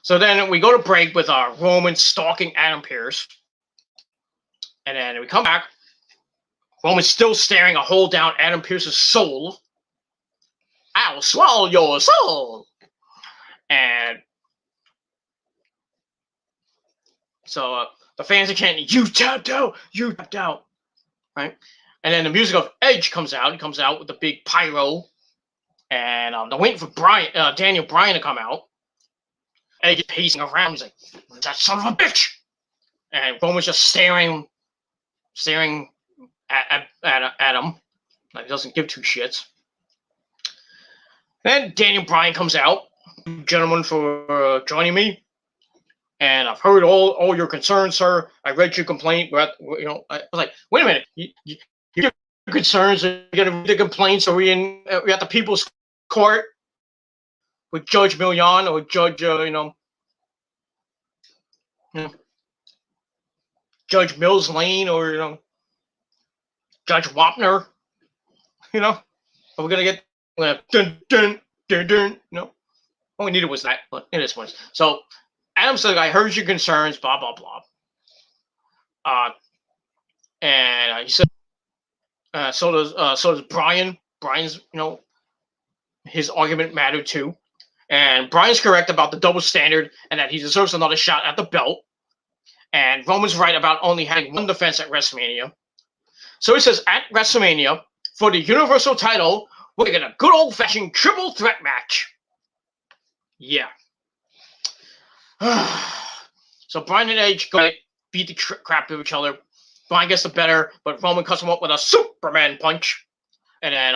So then we go to break with our Roman stalking Adam Pearce, and then we come back. Roman's still staring a hole down Adam Pearce's soul. I'll swallow your soul. And so the fans are chanting, "You tapped out, you tapped out," right? And then the music of Edge comes out. He comes out with the big pyro, and they're waiting for Daniel Bryan to come out. Edge is pacing around. He's like, "That son of a bitch!" And Roman's just staring at him. Like, he doesn't give two shits. Then Daniel Bryan comes out. "Gentlemen, for joining me. And I've heard all your concerns, sir. I read your complaint. But I was like, wait a minute. Your concerns are going to read the complaints. Are we at the People's Court with Judge Million or Judge Judge Mills Lane or Judge Wapner? Are we gonna get dun dun dun dun? No. All we needed was that, but it is what it is. So Adam said, "I heard your concerns, blah blah blah." And he said, so does Bryan. Bryan's, his argument mattered too, and Bryan's correct about the double standard and that he deserves another shot at the belt. And Roman's right about only having one defense at WrestleMania. So he says, at WrestleMania for the Universal title, we're gonna get a good old fashioned triple threat match. Yeah. So Bryan and Edge go beat the crap out of each other. Bryan gets the better, but Roman cuts him up with a Superman punch. And then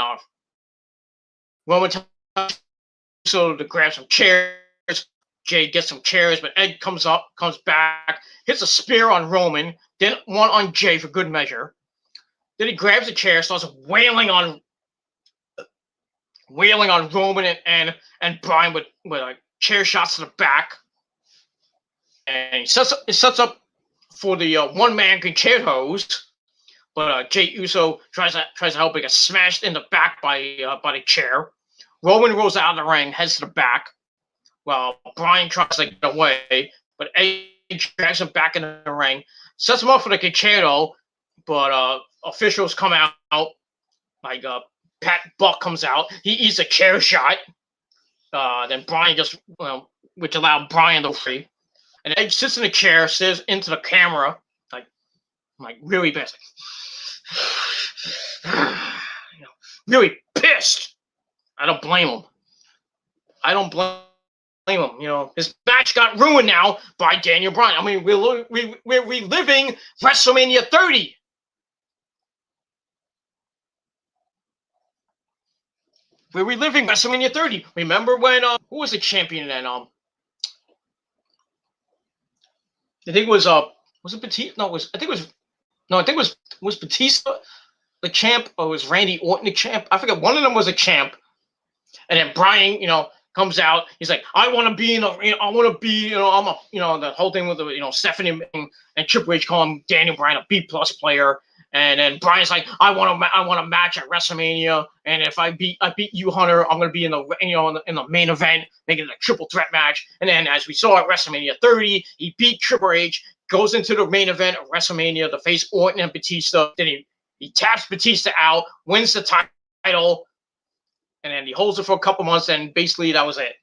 Roman tells so to grab some chairs. Jay gets some chairs, but Ed comes back, hits a spear on Roman, then one on Jay for good measure. Then he grabs a chair, starts wailing on Roman and Bryan with like chair shots to the back. And he sets up for the one-man concertos, but Jay Uso tries to help him get smashed in the back by the chair. Roman rolls out of the ring, heads to the back, while Bryan tries to get away, but Edge drags him back in the ring, sets him up for the concerto, but officials come out, like Pat Buck comes out, he eats a chair shot, then Bryan just, which allowed Bryan to free. And Edge sits in a chair, stares into the camera, like really pissed. Really pissed. I don't blame him. His match got ruined now by Daniel Bryan. I mean, we're reliving WrestleMania 30. We're reliving WrestleMania 30. Remember when who was the champion then? I think it was it Batista? No, I think it was Batista the champ, or was Randy Orton the champ? I forget. One of them was a champ, and then Bryan, comes out. He's like, I want to be I'm the whole thing with the Stephanie and Triple H call him Daniel Bryan a B+ player, and then Bryan's like, I want a match at WrestleMania, and if I beat you, Hunter, I'm gonna be in the main event, making it a triple threat match. And then as we saw at WrestleMania 30, he beat Triple H, goes into the main event of WrestleMania to face Orton and Batista. Then he taps Batista out, wins the title. And then he holds it for a couple months, and basically that was it.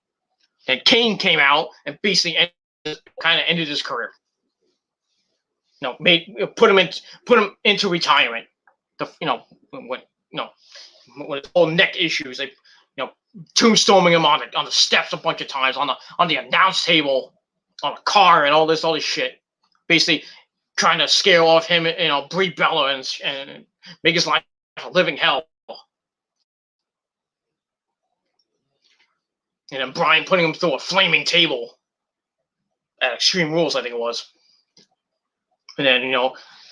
And Kane came out and basically kind of ended his career. Put him into retirement. With all neck issues, like tombstoning him on the steps a bunch of times, on the announce table, on a car, and all this shit. Basically trying to scare off him, Brie Bella and make his life a living hell. And then Bryan putting him through a flaming table at Extreme Rules, I think it was. And then,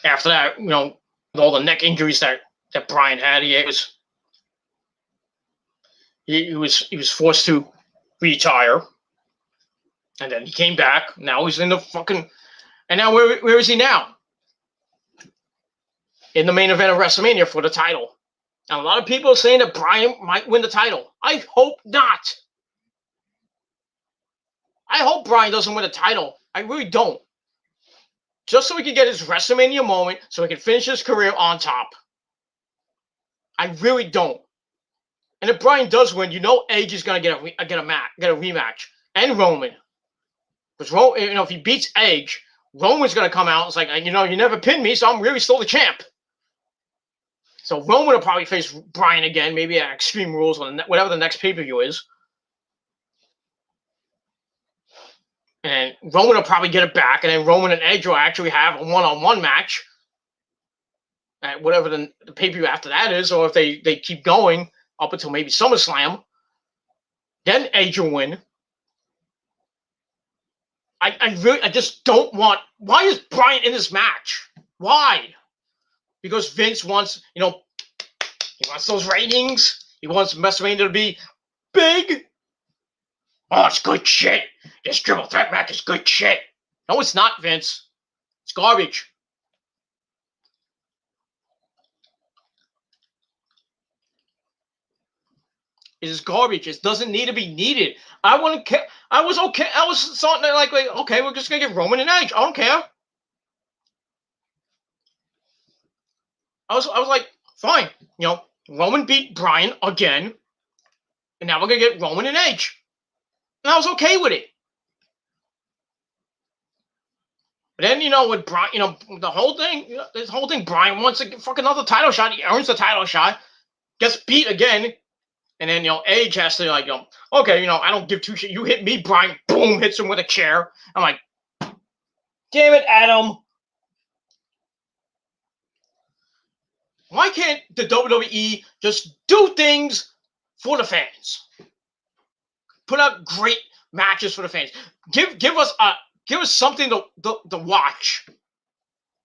after that, with all the neck injuries that Bryan had, he was He was forced to retire, and then he came back. Now he's in the fucking, and now where is he now? In the main event of WrestleMania for the title. And a lot of people are saying that Bryan might win the title. I hope not. I hope Bryan doesn't win the title. I really don't. Just so he can get his WrestleMania moment, so he can finish his career on top. I really don't. And if Bryan does win, you know Edge is gonna get a rematch, and Roman. Because if he beats Edge, Roman's gonna come out and it's like, you never pinned me, so I'm really still the champ. So Roman will probably face Bryan again, maybe at Extreme Rules, whatever the next pay-per-view is. And Roman will probably get it back, and then Roman and Edge will actually have a one-on-one match at whatever the pay-per-view after that is, or if they keep going up until maybe SummerSlam, then Edge will win. I just don't want. Why is Bryan in this match? Why? Because Vince wants, he wants those ratings. He wants WrestleMania to be big. Oh, it's good shit. This triple threat match is good shit. No, it's not, Vince. It's garbage. It is garbage. It doesn't need to be needed. I was okay. I was something like, okay, we're just gonna get Roman and Edge. I don't care. I was like, fine. Roman beat Bryan again, and now we're gonna get Roman and Edge. And I was okay with it. But then, with Bryan, the whole thing, this whole thing, Bryan wants to get fucking another title shot. He earns the title shot, gets beat again, and then, Edge has to, okay, I don't give two shit. You hit me, Bryan, boom, hits him with a chair. I'm like, damn it, Adam. Why can't the WWE just do things for the fans? Put out great matches for the fans. Give us something to watch.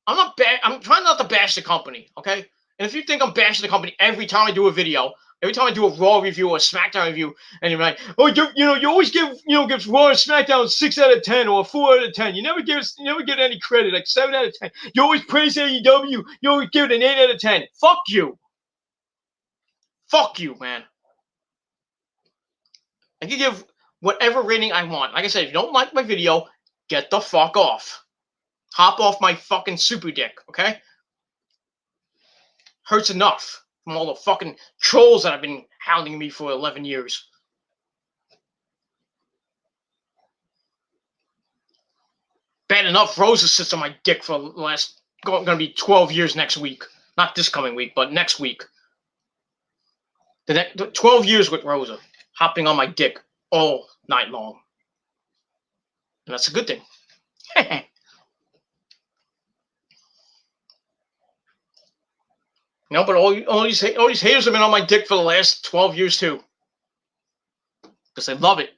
I'm trying not to bash the company, okay? And if you think I'm bashing the company every time I do a video, every time I do a Raw review or a SmackDown review, and you're like, oh, you always give Raw and SmackDown 6 out of 10 or 4 out of 10. You never get any credit, like 7 out of 10. You always praise AEW. You always give it an 8 out of 10. Fuck you. Fuck you, man. I can give whatever rating I want. Like I said, if you don't like my video, get the fuck off. Hop off my fucking super dick, okay? Hurts enough from all the fucking trolls that have been hounding me for 11 years. Bad enough Rosa sits on my dick for the last, going to be 12 years next week. Not this coming week, but next week. The 12 years with Rosa, hopping on my dick all night long. And that's a good thing. But all these haters have been on my dick for the last 12 years too. Because they love it.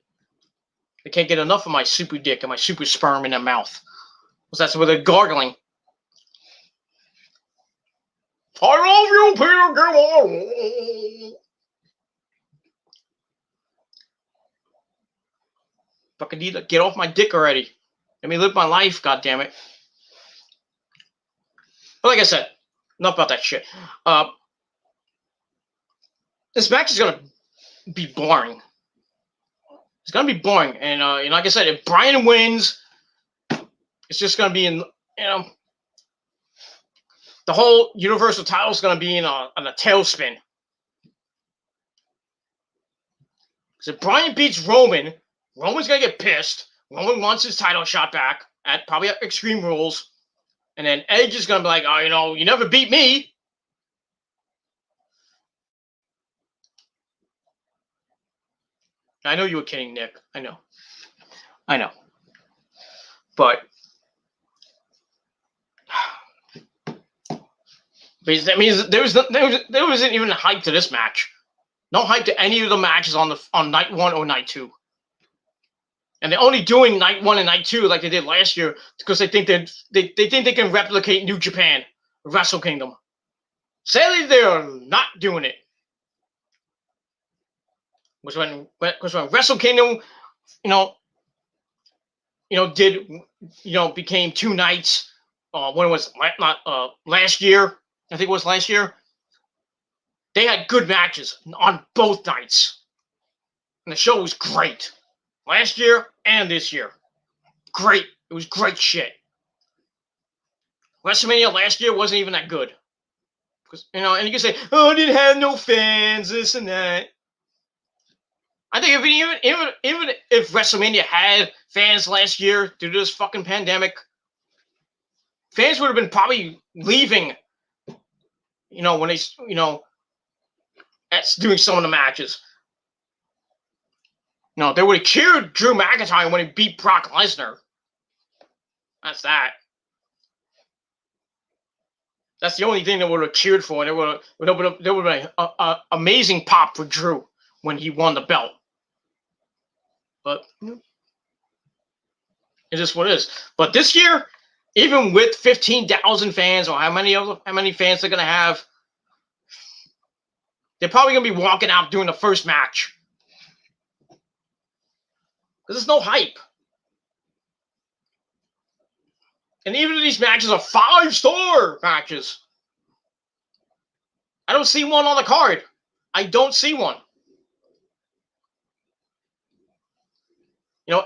They can't get enough of my super dick and my super sperm in their mouth. Because that's where they're gargling. I love you, Peter. Come on. Fucking need to get off my dick already. Let me live my life, goddammit. But like I said, enough about that shit. This match is gonna be boring. It's gonna be boring, and like I said, if Bryan wins, it's just gonna be in the whole Universal title is gonna be in a tailspin. Because if Bryan beats Roman, Roman's gonna get pissed. Roman wants his title shot back at probably at Extreme Rules. And then Edge is going to be like, oh, you never beat me. I know you were kidding, Nick. I know. But that means there wasn't even hype to this match. No hype to any of the matches on night 1 or night 2. And they're only doing night 1 and night 2 like they did last year because they think they can replicate New Japan, Wrestle Kingdom. Sadly, they are not doing it. was when Wrestle Kingdom, did became 2 nights. When it was not last year, I think it was last year. They had good matches on both nights, and the show was great. Last year and this year, great. It was great shit. WrestleMania last year wasn't even that good. Because, and you can say, oh, it didn't have no fans, this and that. I think even if WrestleMania had fans last year due to this fucking pandemic, fans would have been probably leaving, when they, at doing some of the matches. They would have cheered Drew McIntyre when he beat Brock Lesnar. That's that. That's the only thing that would have cheered for. There would have been an amazing pop for Drew when he won the belt. But it is what it is. But this year, even with 15,000 fans, or how many fans they're gonna have, they're probably gonna be walking out during the first match. There's no hype. And even if these matches are 5-star matches, I don't see one on the card. I don't see one.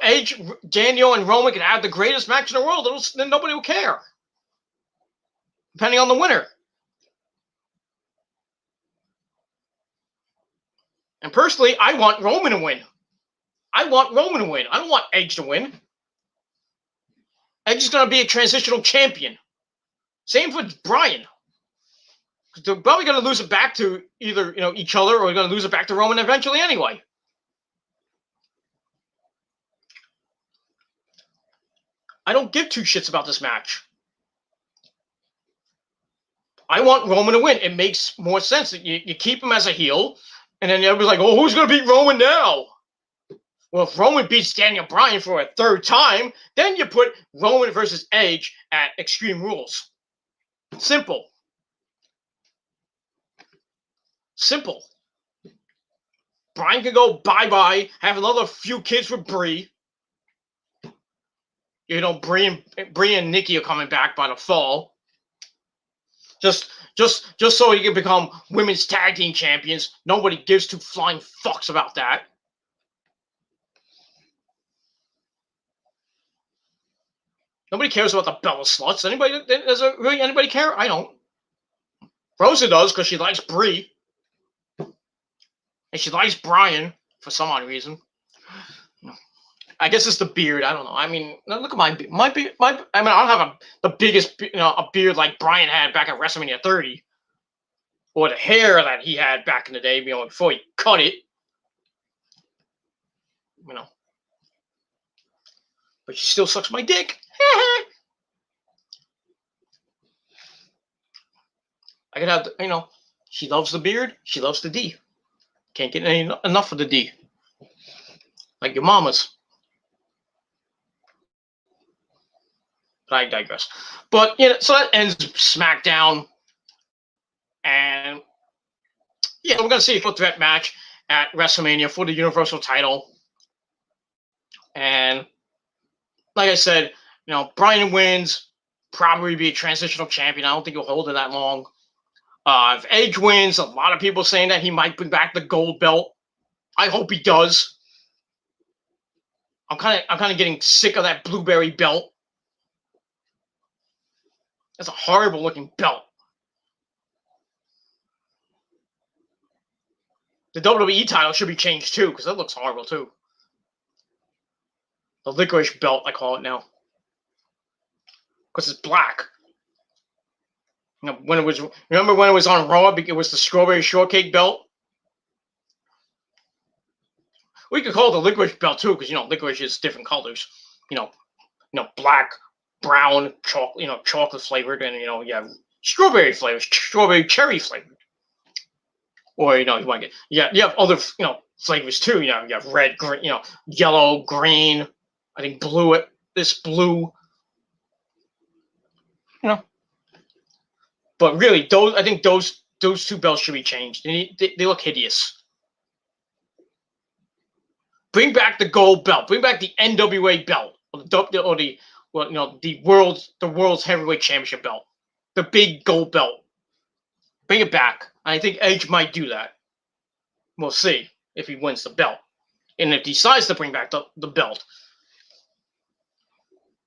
Edge, Daniel, and Roman can have the greatest match in the world. Then nobody will care. Depending on the winner. And personally, I want Roman to win. I want Roman to win. I don't want Edge to win. Edge is going to be a transitional champion. Same for Bryan. They're probably going to lose it back to either each other, or they're going to lose it back to Roman eventually anyway. I don't give two shits about this match. I want Roman to win. It makes more sense that you keep him as a heel, and then everybody's like, oh, who's going to beat Roman now? Well, if Roman beats Daniel Bryan for a third time, then you put Roman versus Edge at Extreme Rules. Simple. Simple. Bryan can go bye-bye, have another few kids with Brie. Brie and Nikki are coming back by the fall. Just so you can become women's tag team champions. Nobody gives two flying fucks about that. Nobody cares about the Bella sluts. Does really anybody care? I don't. Rosa does because she likes Brie. And she likes Bryan for some odd reason. I guess it's the beard. I don't know. I mean, look at my beard. I don't have the biggest, a beard like Bryan had back at WrestleMania 30, or the hair that he had back in the day, before he cut it. But she still sucks my dick. I could have, she loves the beard. She loves the D. Can't get enough of the D. Like your mama's. But I digress. But, so that ends Smackdown. And, we're going to see a full threat match at WrestleMania for the Universal title. And, like I said, Bryan wins, probably be a transitional champion. I don't think he'll hold it that long. If Edge wins, a lot of people saying that he might bring back the gold belt. I hope he does. I'm kind of getting sick of that blueberry belt. That's a horrible looking belt. The WWE title should be changed too, because that looks horrible too. The Licorice Belt, I call it now, because it's black. Remember when it was on Raw? It was the Strawberry Shortcake belt. We could call it the Licorice Belt too, because licorice is different colors. Black, brown, chocolate flavored, and you have strawberry flavors, strawberry cherry flavored. Or you might get you have other flavors too. You have red, green, yellow, green. I think blue. This blue. But really, I think those two belts should be changed. They look hideous. Bring back the gold belt. Bring back the NWA belt, or the well, the world's heavyweight championship belt, the big gold belt. Bring it back. I think Edge might do that. We'll see if he wins the belt, and if he decides to bring back the belt.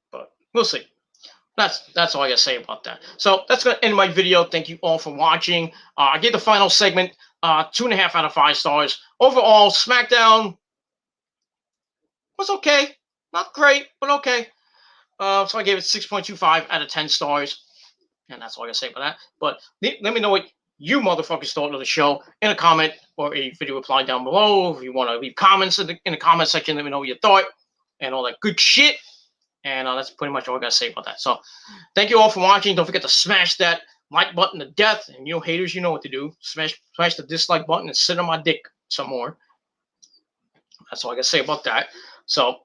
But we'll see. That's all I gotta say about that. So that's gonna end my video. Thank you all for watching. I gave the final segment 2.5 out of 5 stars. Overall, SmackDown was okay, not great, but okay. So I gave it 6.25 out of 10 stars, and that's all I gotta say about that. But let me know what you motherfuckers thought of the show in a comment or a video reply down below. If you want to leave comments in the comment section, let me know what you thought and all that good shit. And that's pretty much all I gotta say about that. So thank you all for watching. Don't forget to smash that like button to death. And haters, you know what to do. Smash the dislike button and sit on my dick some more. That's all I gotta say about that. So,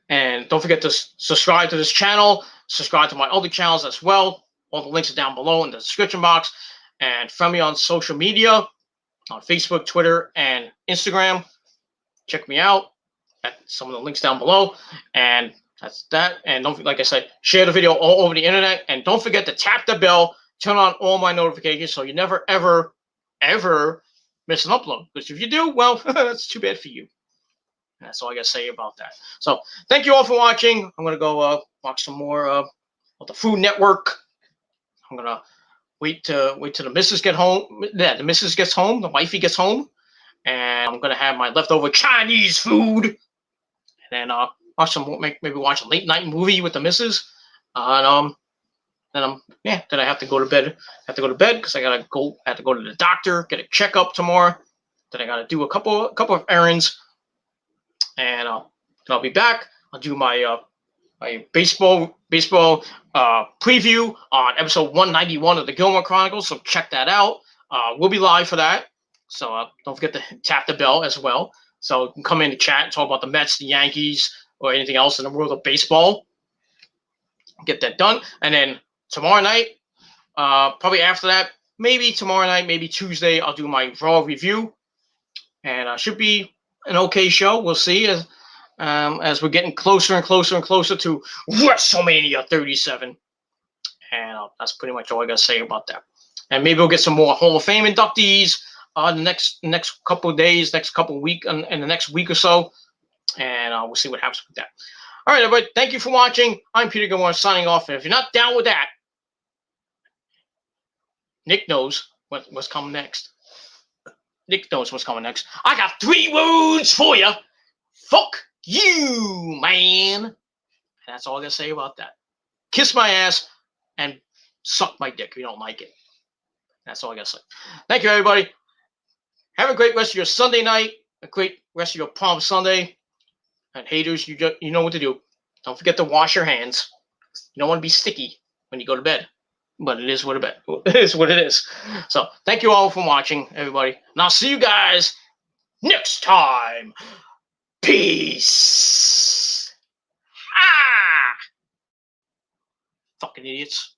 and don't forget to subscribe to this channel. Subscribe to my other channels as well. All the links are down below in the description box. And friend me on social media, on Facebook, Twitter, and Instagram. Check me out at some of the links down below. And that's that. And don't, like I said, share the video all over the internet. And don't forget to tap the bell, turn on all my notifications so you never, ever, ever miss an upload. Because if you do, well, that's too bad for you. And that's all I got to say about that. So thank you all for watching. I'm going to go watch some more of the Food Network. I'm going to wait till the missus get home. Yeah, the missus gets home. The wifey gets home. And I'm going to have my leftover Chinese food. And then watch maybe watch a late night movie with the missus. And then I have to go to bed. Because I have to go to the doctor, get a checkup tomorrow. Then I gotta do a couple of errands. And then I'll be back. I'll do my baseball preview on episode 191 of the Gilmore Chronicles. So check that out. We'll be live for that. So don't forget to tap the bell as well. So you can come in to chat and talk about the Mets, the Yankees, or anything else in the world of baseball. Get that done. And then tomorrow night, probably after that, maybe tomorrow night, maybe Tuesday, I'll do my Raw review. And should be an okay show. We'll see as we're getting closer and closer and closer to WrestleMania 37. And that's pretty much all I got to say about that. And maybe we'll get some more Hall of Fame inductees the next couple of days, next couple of weeks, in the next week or so. And we'll see what happens with that. All right, everybody. Thank you for watching. I'm Peter Gilmore signing off. And if you're not down with that, Nick knows what's coming next. Nick knows what's coming next. I got 3 words for you. Fuck you, man. And that's all I got to say about that. Kiss my ass and suck my dick if you don't like it. That's all I got to say. Thank you, everybody. Have a great rest of your Sunday night. A great rest of your Palm Sunday. And haters, you know what to do. Don't forget to wash your hands. You don't want to be sticky when you go to bed. But it is what it is. So thank you all for watching, everybody. And I'll see you guys next time. Peace. Ah! Fucking idiots.